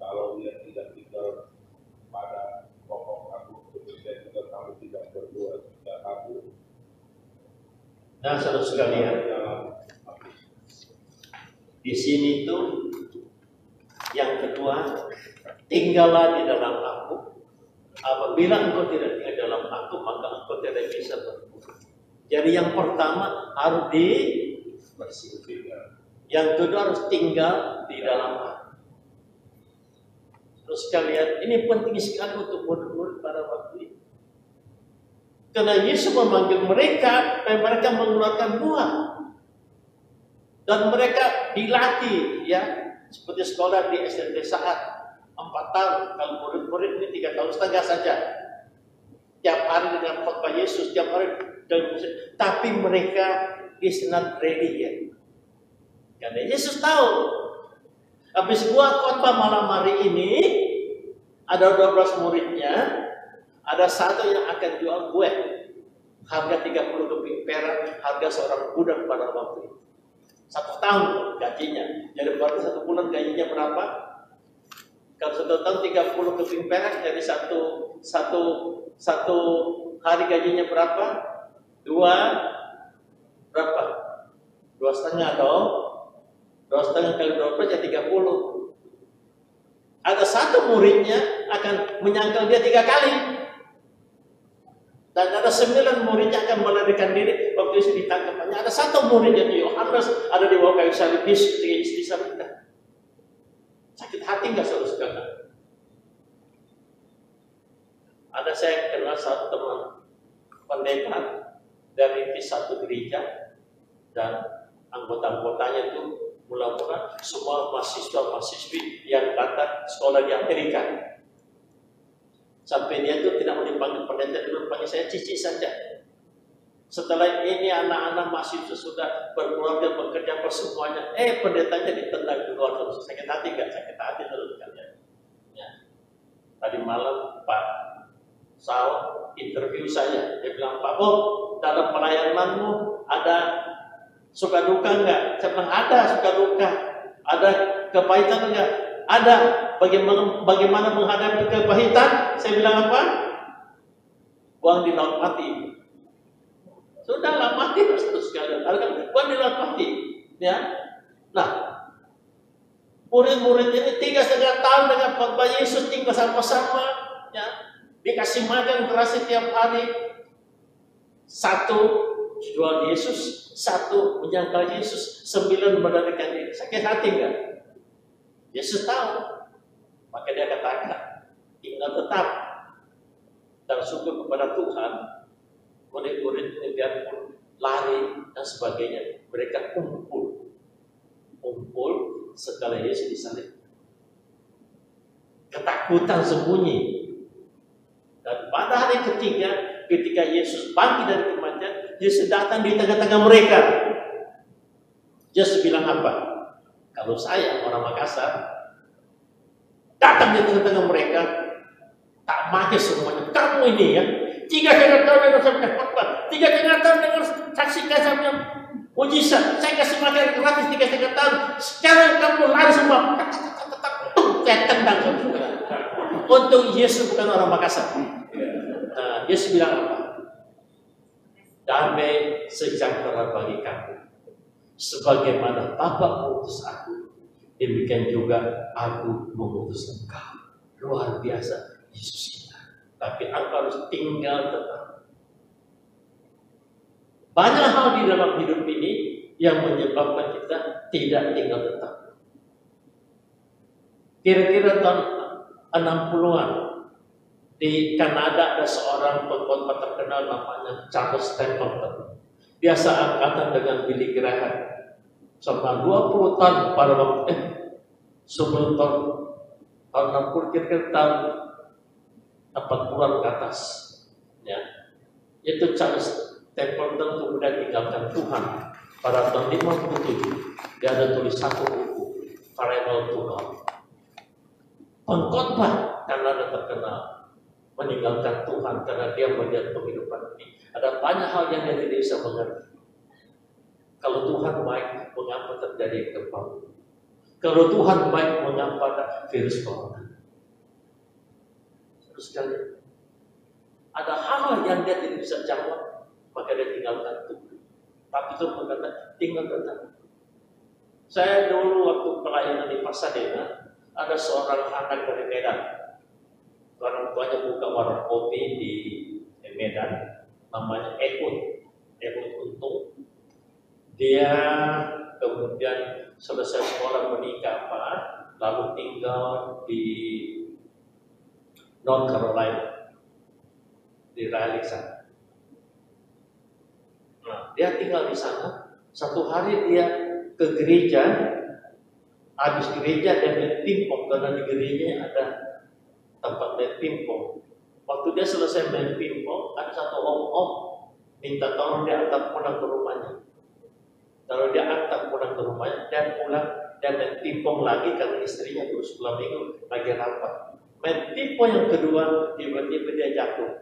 Speaker 3: Kalau ia tidak tinggal pada pokok aku, demikian juga kamu tidak berbuah jika kamu.
Speaker 1: Nah, saudara sekalian, di sini tuh yang kedua, tinggal tinggallah di dalam aku. Apabila engkau tidak tinggal dalam aku, maka engkau tidak bisa berbuat. Jadi yang pertama harus dibersihkan. Yang kedua harus tinggal di dalam aku. Terus kalian, ini penting sekali untuk murid-murid pada waktu itu. Karena Yesus memanggil mereka dan mereka mengeluarkan buah. Dan mereka dilatih, ya, seperti sekolah di SD saat 4 tahun. Kalau murid-murid ini 3 tahun setengah saja. Tiap hari dengan khotbah Yesus, tiap hari dengan musik. Tapi mereka is not ready yet. Karena Yesus tahu. Habis gua khotbah malam hari ini, ada 12 muridnya, ada satu yang akan jual kue. Harga 30 keping perak, harga seorang budak pada waktu itu. 1 tahun gajinya. Jadi berarti 1 bulan gajinya berapa? Kalau 1 tahun 30 keping perak, jadi satu hari gajinya berapa? 2,5 dong. 2,5 kali 12 jadi 30. Ada satu muridnya akan menyangkal dia 3 kali. Dan ada 9 muridnya akan melarikan diri waktu itu ditangkap. Hanya ada 1 murid yaitu Yohanes ada di bawah kayu salib disalibkan. Sakit hati nggak saudara-saudara? Ada saya kenal satu teman pendeta dari satu gereja dan anggota-anggotanya itu mula-mula semua mahasiswa-mahasiswi yang datang sekolah di Amerika. Sampai dia itu tidak mau dipanggil pendeta, dulu panggil saya Cici saja. Setelah ini anak-anak mahasiswa sudah berkeluarga, bekerja semuanya, pendetanya ditendang keluar terus. Sakit hati nggak? Sakit hati terus kalian. Ya. Tadi malam Pak Saul interview saya, dia bilang, Pak Bob, dalam pelayananmu ada suka duka enggak? Saya bilang ada suka duka. Ada kepahitan enggak? Ada. Bagaimana menghadapi kepahitan? Saya bilang apa? Buang di laut mati. Sudahlah mati terus sekalian. Buang di laut mati. Ya. Nah, murid-murid ini 3,5 tahun dengan khotbah Yesus tinggal sama-sama. Ya. Dikasih makan keras setiap hari. 1 jual Yesus, 1 menyangkal Yesus, 9 melarikan diri. Sakit hati enggak? Yesus tahu. Maka dia katakan, tinggal tetap dan syukur kepada Tuhan. Murid-murid ini biarpun lari dan sebagainya, mereka kumpul setelah Yesus disalib. Ketakutan sembunyi. Dan pada hari ketiga, ketika Yesus bangkit dari kematian, Yesus datang di tengah-tengah mereka. Yesus bilang apa? Kalau saya orang Makassar datang di tengah-tengah mereka, tak mati semuanya. Kamu ini ya, 3,5 tahun dengan saya khotbah, 3,5 tahun dengan saksikan saya mujizat. Saya kasih makan gratis 3,5 tahun. Sekarang kamu lari semua. Saya tendang. Untuk Yesus bukan orang Makassar. Nah, Yesus bilang apa? Damai sejahtera bagi kamu. Sebagaimana Bapa mengutus aku, demikian juga aku mengutus engkau. Luar biasa Yesus kita. Tapi engkau harus tinggal tetap. Banyak hal di dalam hidup ini yang menyebabkan kita tidak tinggal tetap. Kira-kira tahun 60-an di Kanada ada seorang pengkhotbah terkenal namanya Charles Stapleton. Biasa angkatan dengan Billy Graham. Selama 20 tahun pada waktu sebelum tahun 60 kira-kira tahun 40-an ke atas. Ya. Itu Charles Stapleton kemudian tinggalkan Tuhan pada tahun 57. Dia ada tulis satu buku, Farewell to God. Pengkhotbah Kanada terkenal meninggalkan Tuhan karena dia melihat penghidupan ini. Ada banyak hal yang dia tidak bisa mengerti. Kalau Tuhan baik, mengapa terjadi gempa? Kalau Tuhan baik, mengapa ada virus corona? Terus sekali, ada hal yang dia tidak bisa jawab, maka dia tinggalkan Tuhan. Tapi Tuhan berkata, tinggal tetap. Saya dulu waktu pelayanan di Pasadena, ada seorang anak dari Medan. buka warung kopi di Medan, namanya Ehud Untung. Dia kemudian selesai sekolah menikah lalu tinggal di North Carolina, di Raleigh sana. Nah, dia tinggal di sana. Satu hari dia ke gereja, habis gereja dia main pingpong karena di gerejanya ada tempat main pingpong. Waktu dia selesai main pingpong, ada satu om minta tolong dia antar pulang ke rumahnya. Kalau dia antar pulang ke rumahnya, dia pulang, dia main pingpong lagi karena istrinya baru 10 minggu lagi rapat. Main pingpong yang kedua, tiba-tiba dia jatuh.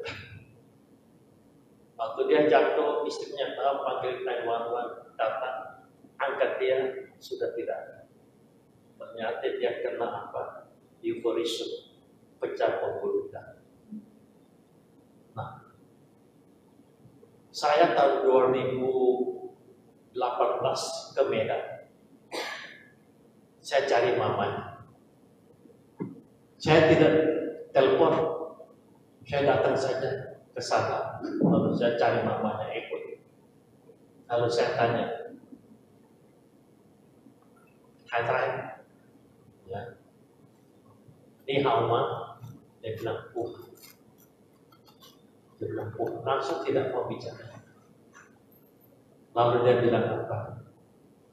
Speaker 1: Waktu dia jatuh, istrinya tahu, panggil 911, datang, angkat dia, sudah tidak ada. Ternyata dia kena euforisme, pecah pembuluh darah. Nah, saya tahun 2018 ke Medan. Saya cari mamanya. Saya tidak telepon, saya datang saja ke sana. Lalu saya cari mamanya ikut. Lalu saya tanya, hai, ya, ini Hauma. Dia bilang, Dia bilang, langsung tidak mau bicara. Lalu dia bilang apa?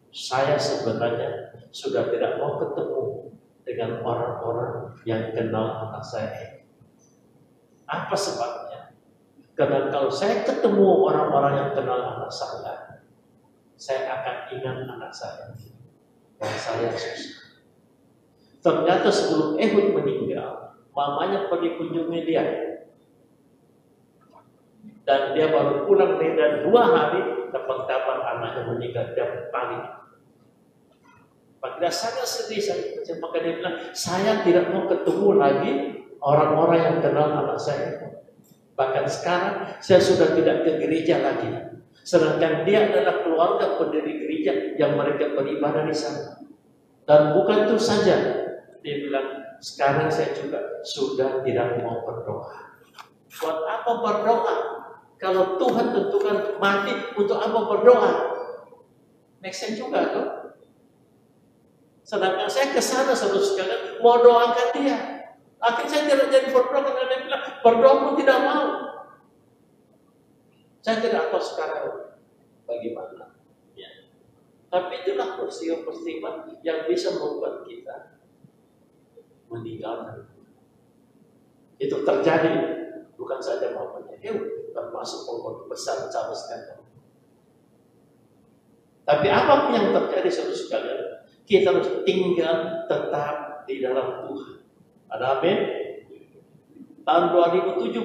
Speaker 1: Saya sebenarnya sudah tidak mau ketemu dengan orang-orang yang kenal anak saya. Apa sebabnya? Karena kalau saya ketemu orang-orang yang kenal anak saya akan ingat anak saya. Dan saya susah. Ternyata sebelum Ehud meninggal, mamanya pergi kunjungi dia. Dan dia baru pulang Medan 2 hari, dapat kabar anaknya meninggal tiap paling. Dia sangat sedih, maka dia bilang, saya tidak mau ketemu lagi orang-orang yang kenal anak saya. Bahkan sekarang saya sudah tidak ke gereja lagi. Sedangkan dia adalah keluarga pendiri gereja yang mereka beribadah di sana. Dan bukan itu saja, dia bilang, sekarang saya juga sudah tidak mau berdoa. Buat apa berdoa? Kalau Tuhan tentukan mati, untuk apa berdoa? Make sense juga tuh. Sedangkan saya ke sana sekalian mau doakan dia. Akhirnya saya tidak jadi berdoa karena dia bilang berdoa pun tidak mau. Saya tidak tahu sekarang bagaimana. Ya. Tapi itulah peristiwa-peristiwa yang bisa membuat kita meninggalkan. Itu terjadi bukan saja mamanya termasuk pengikut besar Charles Stanton. Tapi apapun yang terjadi saudara sekalian, kita harus tinggal tetap di dalam Tuhan. Ada amin? Tahun 2017,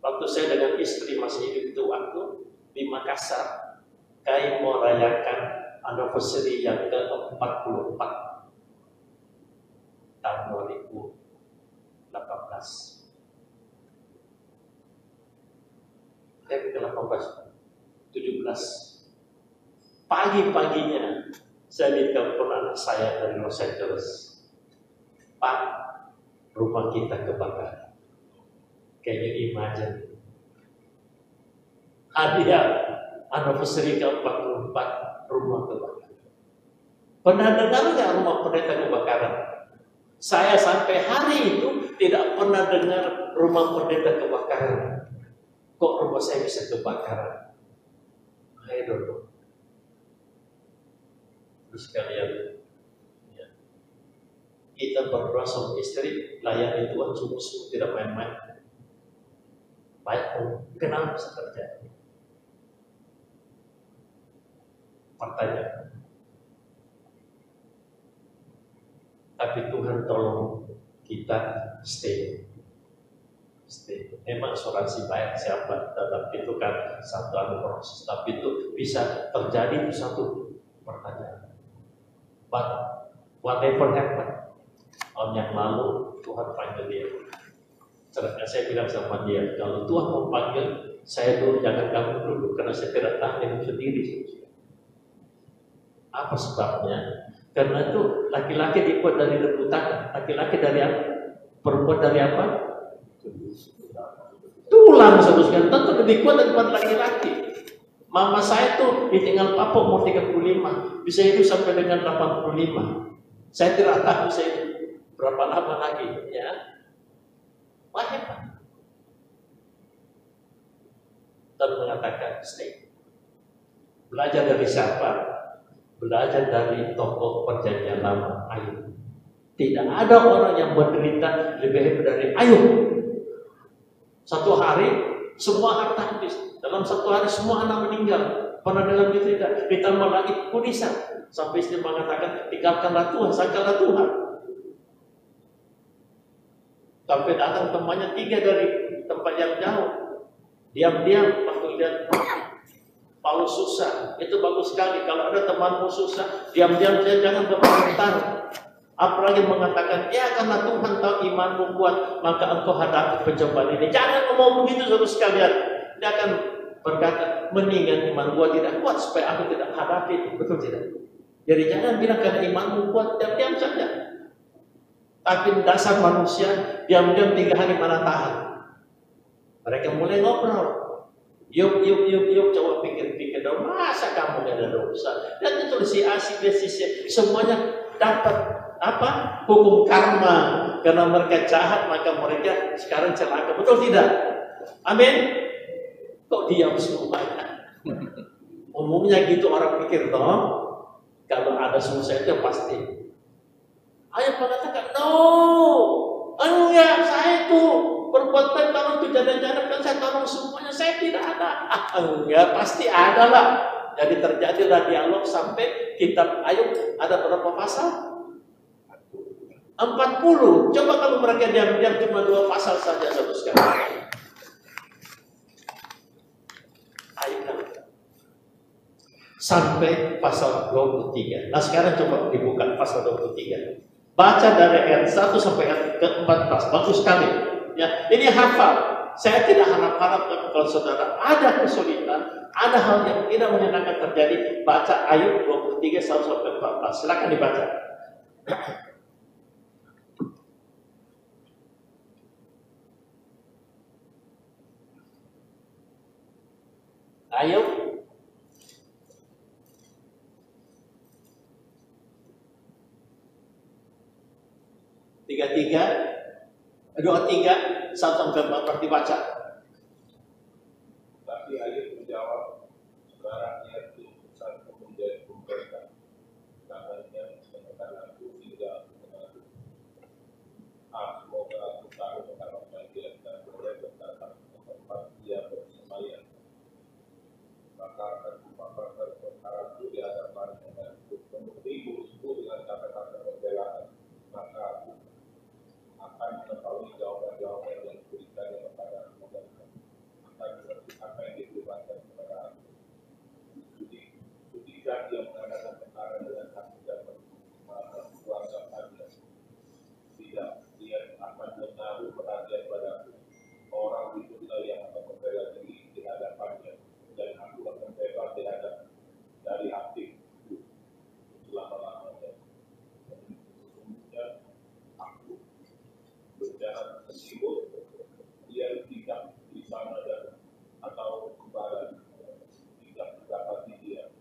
Speaker 1: waktu saya dengan istri masih hidup itu waktu di Makassar, kami merayakan anniversary yang ke-44 tahun 2018. Ke-18, 17. Pagi-paginya saya ditelepon anak saya dari Los Angeles. Pak, rumah kita kebakar. Can you imagine? Hadiah anniversary ke-44, rumah kebakar. Pernah dengar nggak rumah pendeta kebakaran? Saya sampai hari itu tidak pernah dengar rumah pendeta kebakaran. Kok rumah saya bisa kebakaran? I don't know. Terus kalian, ya, kita berdoa sama istri, layani Tuhan sungguh-sungguh tidak main-main. Baik, kenapa bisa terjadi? Pertanyaan. Tapi Tuhan tolong kita stay. Memang asuransi bayar siapa, tetapi itu kan satu proses. Tapi itu bisa terjadi itu satu pertanyaan. But whatever happened, tahun yang lalu Tuhan panggil dia. Sedangkan saya bilang sama dia, kalau Tuhan mau panggil saya dulu, jangan kamu dulu, karena saya tidak tahan hidup sendiri. Apa sebabnya? Karena itu laki-laki dibuat dari rebutan, laki-laki dari apa? Perempuan dari apa? Tulang seharusnya tentu lebih kuat daripada laki-laki. Mama saya tuh ditinggal papa umur 35, bisa hidup sampai dengan 85. Saya tidak tahu bisa hidup berapa lama lagi, ya. Wah, hebat. Dan mengatakan stay. Belajar dari siapa? Belajar dari tokoh perjanjian lama, Ayub. Tidak ada orang yang menderita lebih hebat dari Ayub. Satu hari semua harta habis. Dalam satu hari semua anak meninggal. Pernah dalam cerita, ditambah lagi kudisan. Sampai istri mengatakan, tinggalkanlah Tuhan, sangkalah Tuhan. Sampai datang temannya 3 dari tempat yang jauh. Diam-diam waktu lihat Paulus susah. Itu bagus sekali. Kalau ada temanmu susah, diam-diam saja, jangan berkomentar. Apalagi mengatakan, ya karena Tuhan tahu imanmu kuat, maka engkau hadapi pencobaan ini. Jangan ngomong begitu saudara sekalian. Dia akan berkata, mendingan iman gua tidak kuat supaya aku tidak hadapi. Betul tidak? Jadi jangan bilang karena imanmu kuat, diam-diam saja. Tapi dasar manusia, diam-diam 3 hari mana tahan. Mereka mulai ngobrol. Yuk, coba pikir-pikir dong. Masa kamu gak ada dosa? Dan itu si asik, si semuanya dapat apa? Hukum karma. Karena mereka jahat, maka mereka sekarang celaka. Betul tidak? Amin. Kok diam semuanya? Umumnya gitu orang pikir toh. Kalau ada susah itu pasti. Ayub mengatakan, no, enggak, saya itu berbuat baik, tolong itu janda-janda kan saya tolong semuanya, saya tidak ada. Enggak, pasti ada lah. Jadi terjadilah dialog sampai kitab Ayub ada berapa pasal? 40. Coba kalau mereka diam-diam cuma 2 pasal saja satu sekali. Ayub sampai pasal 23. Nah sekarang coba dibuka pasal 23. Baca dari ayat 1 sampai ayat ke-14. Bagus sekali. Ya, ini hafal. Saya tidak harap-harap kalau saudara ada kesulitan, ada hal yang tidak menyenangkan terjadi, baca Ayub 23 1 sampai 14. Silakan dibaca. Ayub 23 1 sampai 14 dibaca.
Speaker 3: Tapi Ayub menjawab, sekarang ia berusaha menjadi pemerintah. Katanya menekan aku tidak mengaku. Semoga aku tahu betapa bagian dan boleh berdatang ke tempat dia bersemayam. Maka akan kupaparkan perkaraku di hadapannya dan menghibur-hibur dengan kata-kata pembelaan. Maka aku akan mengetahui jawaban-jawaban yang diberikan kepada aku dan akan mengerti apa yang diberikan kepada aku. Jika dia mengadakan perkara dengan hati dan mengeluarkan hadiah, tidak, dia akan menaruh perhatian padaku. Orang itulah yang akan membela diri di hadapannya, dan aku akan bebas dari hatiku selama-lamanya. Sesungguhnya aku berjalan ke timur, dia tidak di sana dan atau ke barat, tidak mendapati dia.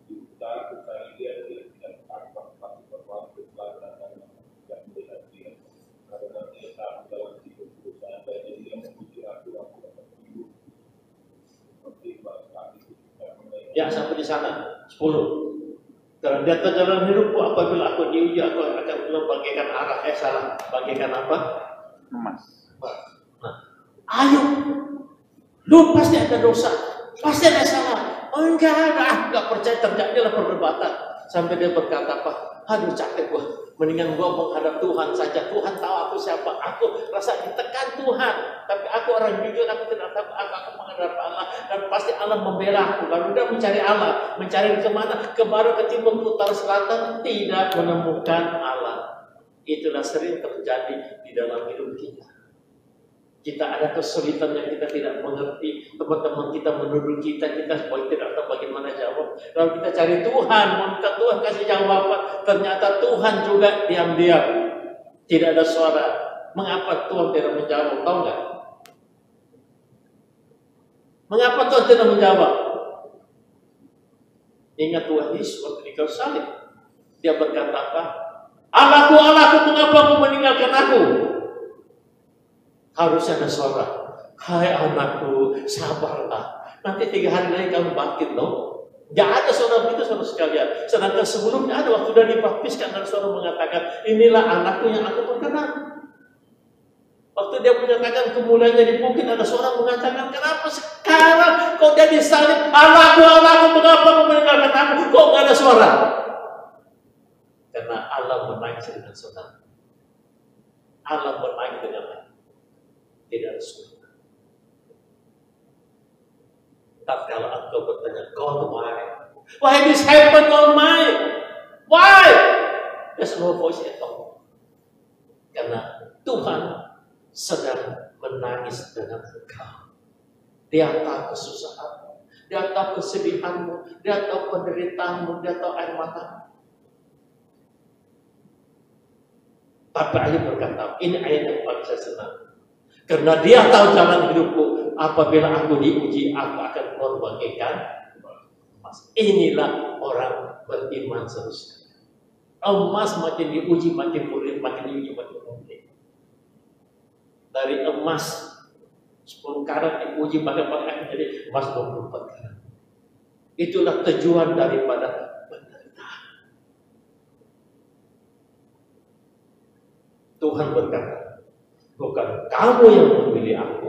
Speaker 3: Di utara ke dia tidak tampak, tapi berlaku selatan dan melihat dia. Karena dia tahu dalam hidupku seandainya dia memuji aku akan hidup seperti bahasa itu.
Speaker 1: Ya, sampai di sana 10. Ternyata jalan hidupku apabila aku diuji, aku akan belum bagaikan arah. Salah, bagaikan apa?
Speaker 5: Emas.
Speaker 1: Nah, Ayub, lu pasti ada dosa, pasti ada salah. Oh enggak percaya. Terjadilah perdebatan sampai dia berkata apa? Aduh capek gua, mendingan gua menghadap Tuhan saja. Tuhan tahu aku siapa. Aku rasa ditekan Tuhan, tapi aku orang jujur, aku tidak tahu aku menghadap Allah dan pasti Allah membela aku. Lalu dia mencari Allah, mencari kemana? Ke barat, ke timur, ke utara, selatan, tidak menemukan Allah. Itulah sering terjadi di dalam hidup kita. Kita ada kesulitan yang kita tidak mengerti, teman-teman kita menuduh kita tidak tahu bagaimana jawab. Lalu kita cari Tuhan, minta Tuhan kasih jawaban. Ternyata Tuhan juga diam-diam, tidak ada suara. Mengapa Tuhan tidak menjawab? Tahu nggak? Mengapa Tuhan tidak menjawab? Ingat Tuhan Yesus waktu di kayu salib. Dia berkata apa? Allahku, Allahku, mengapa kau meninggalkan aku? Harusnya ada suara. Hai anakku, sabarlah. Nanti 3 hari lagi kamu bangkit loh. Gak ada suara begitu sama sekalian. Sedangkan sebelumnya ada waktu sudah dibaptiskan dan suara mengatakan, inilah anakku yang aku berkenan. Waktu dia menyatakan kemuliaannya di bukit, ada suara mengatakan, kenapa sekarang kau jadi salib? Allahku, Allahku, mengapa kau meninggalkan aku? Kok gak ada suara? Karena Allah menangis dengan saudara. Allah menangis dengan tidak ada suara. Tapi kalau engkau bertanya, God, why? Why this happen on my? Why? There's no voice at all. Karena Tuhan sedang menangis dengan engkau. Dia tahu kesusahanmu, dia tahu kesedihanmu, dia tahu penderitaanmu, dia tahu air matamu. Tapi ayat berkata, ini ayat yang paling saya senang. Karena dia tahu jalan hidupku. Apabila aku diuji, aku akan keluar bagaikan emas. Inilah orang beriman seterusnya. Emas makin diuji, makin murid, makin diuji, makin murid. Dari emas 10 karat diuji, maka akan jadi emas 24 karat. Itulah tujuan daripada penderitaan. Tuhan berkata, bukan kamu yang memilih aku,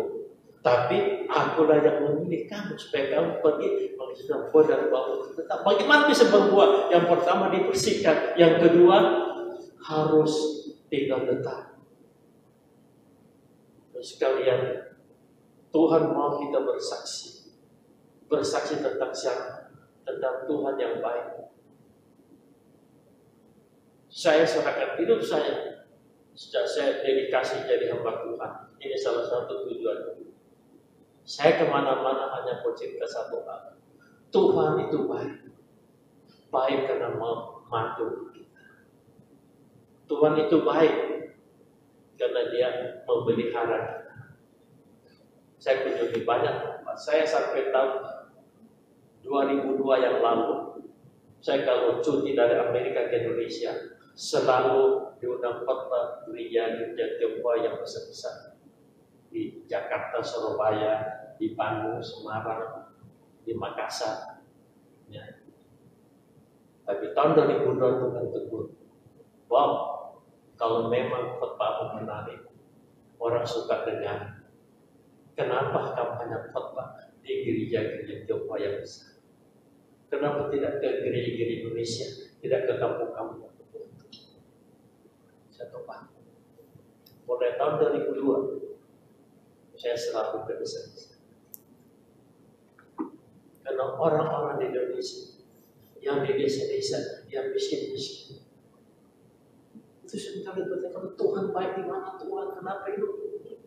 Speaker 1: tapi akulah yang memilih kamu supaya kamu pergi menghasilkan buah dari bawah tetap. Bagaimana bisa berbuah? Yang pertama dibersihkan, yang kedua harus tinggal tetap. Terus sekalian, Tuhan mau kita bersaksi tentang siapa? Tentang Tuhan yang baik. Saya serahkan hidup saya, sejak saya dedikasi jadi hamba Tuhan. Ini salah satu tujuan. Saya kemana-mana hanya bercerita satu hal. Tuhan itu baik. Baik karena membantu kita. Tuhan itu baik karena dia memelihara kita. Saya kunjungi banyak tempat. Saya sampai tahun 2002 yang lalu, saya kalau cuti dari Amerika ke Indonesia, selalu diundang khotbah gereja Tionghoa yang besar-besar. Di Jakarta, Surabaya, di Bandung, Semarang, di Makassar. Ya. Tapi tahun 2002 Tuhan tegur, wow, kalau memang khotbahmu menarik, orang suka dengar. Kenapa kamu hanya khotbah di gereja-gereja Tionghoa yang besar? Kenapa tidak ke gereja-gereja Indonesia, tidak ke kampung-kampung? Saya tobat. Mulai tahun 2002. Saya selalu ke desa-desa. Karena orang-orang di Indonesia yang di desa-desa yang miskin-miskin itu sebentar bertanya, Tuhan baik di mana Tuhan? Kenapa hidup ini?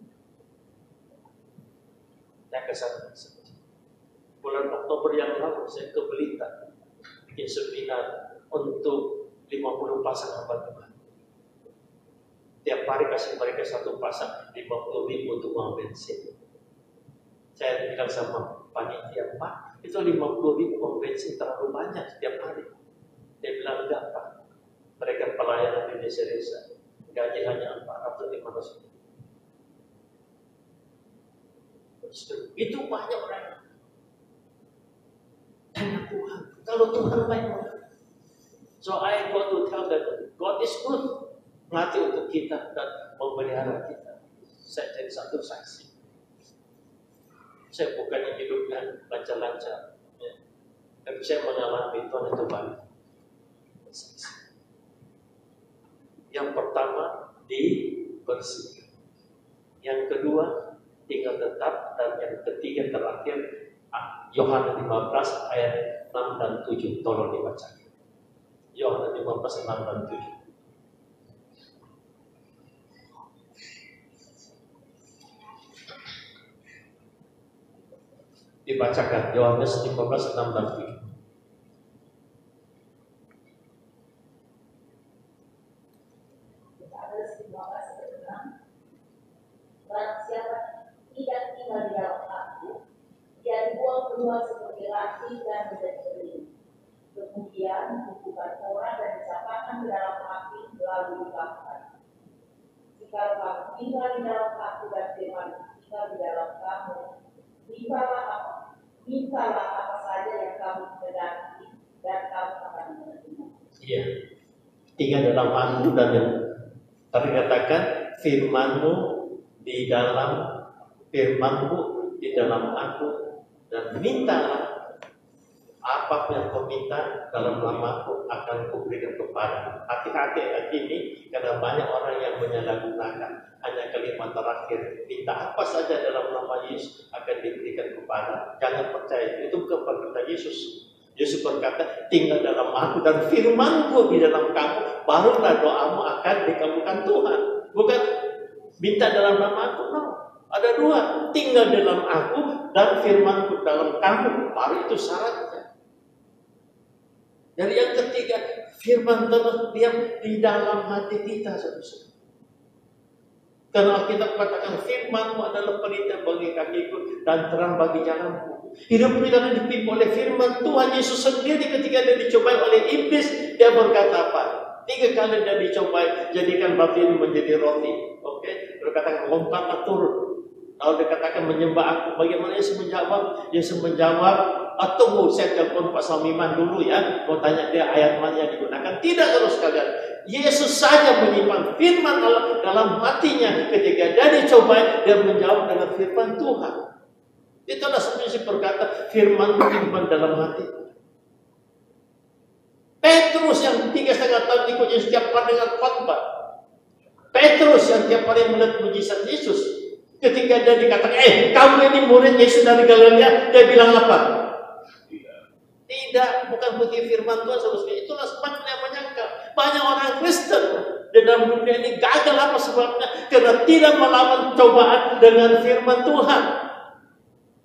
Speaker 1: Saya ke sana. Bulan Oktober yang lalu saya ke Blitar bikin seminar untuk 50 pasang hamba Tuhan. Tiap hari kasih mereka satu pasang 50.000 untuk uang bensin. Saya bilang sama panitia, Pak, itu 50.000 uang bensin terlalu banyak setiap hari. Dia bilang, enggak Pak, mereka pelayanan di desa-desa, gaji hanya 400-500. Itu banyak orang. Tanya Tuhan, kalau Tuhan baik orang. So I go to tell them, God is good. Mati untuk kita dan memelihara kita. Saya jadi satu saksi. Saya bukannya hidupnya lancar-lancar, ya. Tapi saya mengalami Tuhan itu baik. Yang pertama dibersihkan. Yang kedua tinggal tetap, dan yang ketiga terakhir Yohanes 15 ayat 6 dan 7. Tolong dibacakan. Yohanes 15 6 dan 7. Dibacakan Yohanes 15 6 dan 7.
Speaker 2: api dan menjadi bening. Kemudian dibuka orang dan dicampakkan ke dalam api lalu dibakar. Jika kamu tinggal di dalam aku dan firman tinggal di dalam kamu, mintalah apa saja yang kamu kehendaki dan kamu akan menerima.
Speaker 1: Iya. Tinggal dalam aku dan tapi katakan firmanmu di dalam aku dan mintalah apapun yang kau minta dalam namaku akan kuberikan kepada. Hati-hati hati ini karena banyak orang yang menyalahgunakan hanya kalimat terakhir, minta apa saja dalam nama Yesus akan diberikan kepada. Jangan percaya itu bukan perkataan Yesus. Yesus berkata, tinggal dalam aku dan firmanku di dalam kamu, barulah doamu akan dikabulkan Tuhan. Bukan minta dalam nama aku, no. Ada dua, tinggal dalam aku dan firmanku dalam kamu, baru itu syaratnya. Jadi yang ketiga, firman Tuhan diam di dalam hati kita, saudara. Karena kita katakan firman-Mu adalah pelita bagi kakiku dan terang bagi jalanku. Hidup kita dipimpin oleh firman Tuhan Yesus sendiri. Ketika dia dicobai oleh iblis, dia berkata apa? 3 kali dia dicobai, jadikan batu ini menjadi roti. Oke, berkata lompatlah turun. Lalu dikatakan menyembah aku. Bagaimana Yesus menjawab? Yesus menjawab, tunggu saya telepon Pak Samiman dulu ya. Mau tanya dia ayat mana yang digunakan. Tidak terus sekalian. Yesus saja menyimpan firman Allah dalam hatinya. Ketika dia dicobai, dia menjawab dengan firman Tuhan. Itulah sebenarnya berkata firman menyimpan dalam hati. Petrus yang 3,5 tahun ikut Yesus setiap hari dengan khotbah. Petrus yang tiap hari melihat mujizat Yesus. Ketika dia dikatakan, kamu ini murid Yesus dari Galilea, dia bilang apa? Tidak, bukan putih firman Tuhan seharusnya. Itulah sebabnya yang menyangka banyak orang Kristen di dalam dunia ini gagal. Apa sebabnya? Karena tidak melawan cobaan dengan firman Tuhan.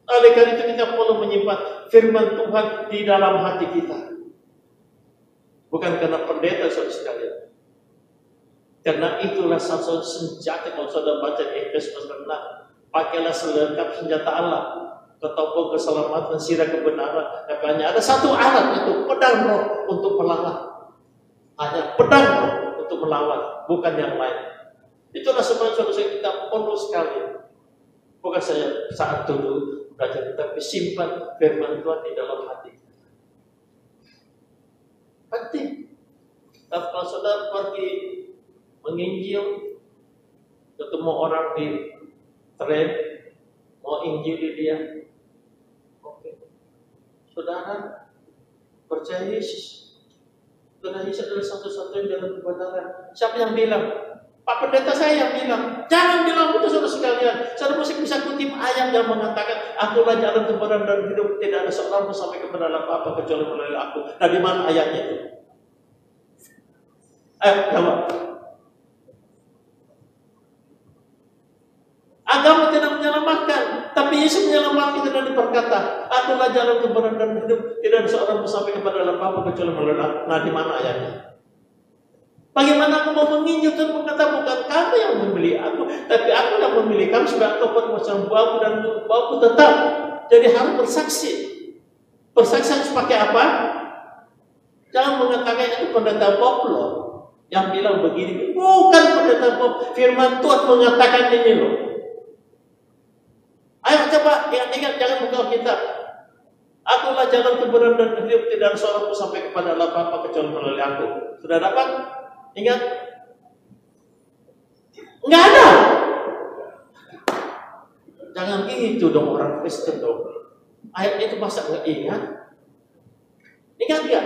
Speaker 1: Oleh karena itu kita perlu menyimpan firman Tuhan di dalam hati kita. Bukan karena pendeta saudara sekalian. Karena itulah satu senjata kalau saudara baca di Efesus 6. Pakailah selengkap senjata Allah. Ketopong keselamatan, sirah kebenaran. Makanya ada satu alat, itu pedang roh untuk melawan. Hanya pedang roh untuk melawan, bukan yang lain. Itulah sebabnya saudara kita perlu sekali. Bukan saya saat dulu belajar, tapi simpan firman Tuhan di dalam hati. Penting. Tapi kalau saudara pergi menginjil, ketemu orang di tren, mau injili dia. Oke. Saudara percaya Yesus. Karena Yesus adalah satu-satunya jalan kebenaran. Siapa yang bilang? Pak Pendeta saya yang bilang. Jangan bilang itu saudara sekalian. Saudara mesti bisa kutip ayat yang mengatakan, akulah jalan kebenaran dan hidup. Tidak ada seorang pun sampai kepada apa kecuali melalui aku. Nah, di mana ayatnya itu? Jawab. Agama tidak menyelamatkan, tapi Yesus menyelamatkan kita dan berkata, akulah jalan kebenaran dan hidup. Tidak ada seorang pun sampai kepada Bapa kecuali melalui aku. Nah, di mana ayatnya? Bagaimana aku mau menginjil dan berkata, bukan kamu yang memilih aku, tapi aku yang memilih kamu supaya kau berbuat buahku dan buahku tetap. Jadi harus bersaksi. Bersaksi harus pakai apa? Jangan mengatakan itu pendeta Bob loh yang bilang begini. Bukan pendeta Bob. Firman Tuhan mengatakan ini loh. Ayo coba ingat-ingat, jangan buka kitab. Akulah jalan kebenaran dan hidup, tidak ada seorang pun sampai kepada Allah Bapa kecuali melalui aku. Sudah dapat? Ingat? Enggak ada. Jangan gitu dong orang Kristen dong. Ayat itu masa enggak ingat? Ingat enggak?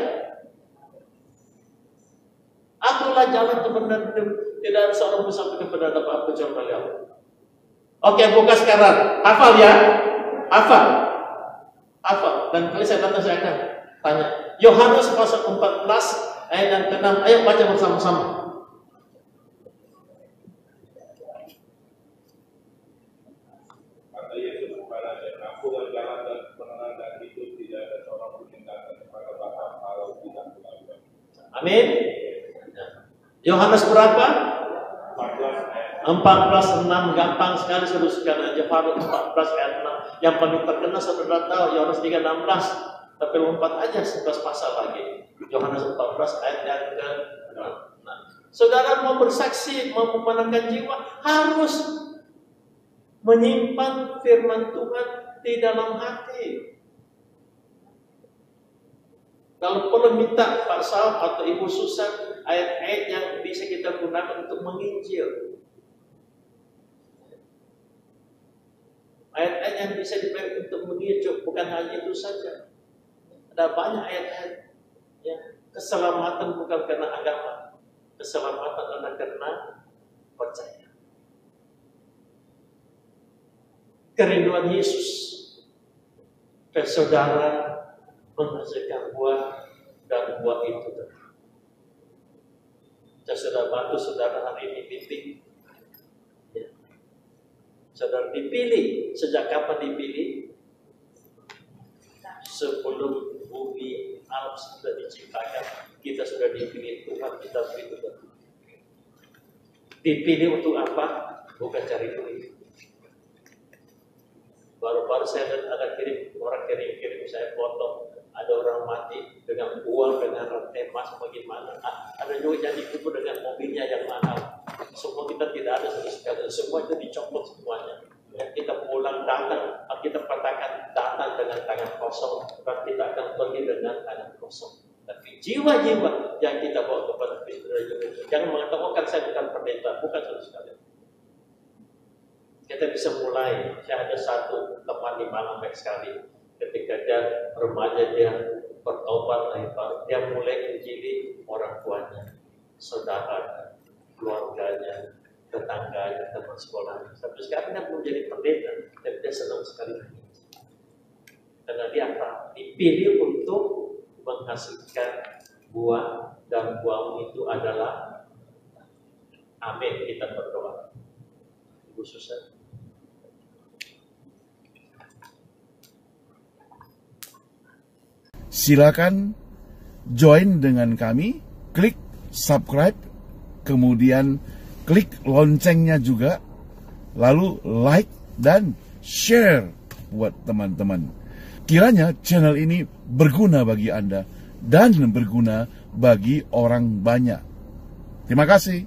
Speaker 1: Akulah jalan kebenaran dan hidup, tidak ada seorang pun sampai kepada Allah Bapa kecuali melalui aku. Oke, buka sekarang. Hafal ya? Hafal. Hafal. Dan kali saya datang saya akan tanya. Yohanes pasal 14 ayat yang ke-6. Ayo baca bersama-sama.
Speaker 3: Kata Yesus kepadanya, akulah jalan dan kebenaran dan hidup, tidak ada seorang pun yang datang kepada Bapa kalau tidak melalui aku.
Speaker 1: Amin. Yohanes berapa? 14:6, gampang sekali saudara sekalian aja. Yohanes 14 ayat 6. Yang paling terkenal saudara tahu Yohanes 3:16. Tapi lompat aja 11 pasal lagi. Yohanes 14 ayat yang ke-6. Nah, saudara mau bersaksi, mau memenangkan jiwa, harus menyimpan firman Tuhan di dalam hati. Kalau perlu minta Pak Saum atau Ibu Susan ayat-ayat yang bisa kita gunakan untuk menginjil. Ayat-ayat yang bisa dipakai untuk menginjil, bukan hanya itu saja. Ada banyak ayat-ayat. Ya, keselamatan bukan karena agama, keselamatan adalah karena percaya. Kerinduan Yesus dan saudara menghasilkan buah dan buah itu tetap. Saya sudah bantu saudara hari ini pilih. Ya. Saudara dipilih, sejak kapan dipilih? Sebelum bumi alam sudah diciptakan, kita sudah dipilih Tuhan, kita begitu. Dipilih untuk apa? Bukan cari duit. Baru-baru saya ada orang kirim saya foto, ada orang mati dengan uang, dengan rantai emas, bagaimana? Ada juga yang dikubur dengan mobilnya yang mahal. Semua kita tidak ada sama sekali, semua itu dicopot semuanya. Ya, kita pulang datang, kita katakan datang dengan tangan kosong, dan kita akan pergi dengan tangan kosong. Tapi jiwa-jiwa yang kita bawa kepada Kristus, jangan mengatakan saya bukan pendeta, bukan sama sekali. Kita bisa mulai. Saya ada satu teman di Malang baik sekali. Ketika dia remaja, dia bertobat, dia mulai menjadi orang tuanya, saudara, keluarganya, tetangganya, teman sekolahnya. Sampai sekarang dia belum jadi pendeta, tapi dia senang sekali. Karena dia apa? Dipilih untuk menghasilkan buah, dan buahmu itu adalah amin. Kita berdoa. Ibu Susan.
Speaker 5: Silakan join dengan kami, klik subscribe, kemudian klik loncengnya juga, lalu like dan share buat teman-teman. Kiranya channel ini berguna bagi Anda dan berguna bagi orang banyak. Terima kasih.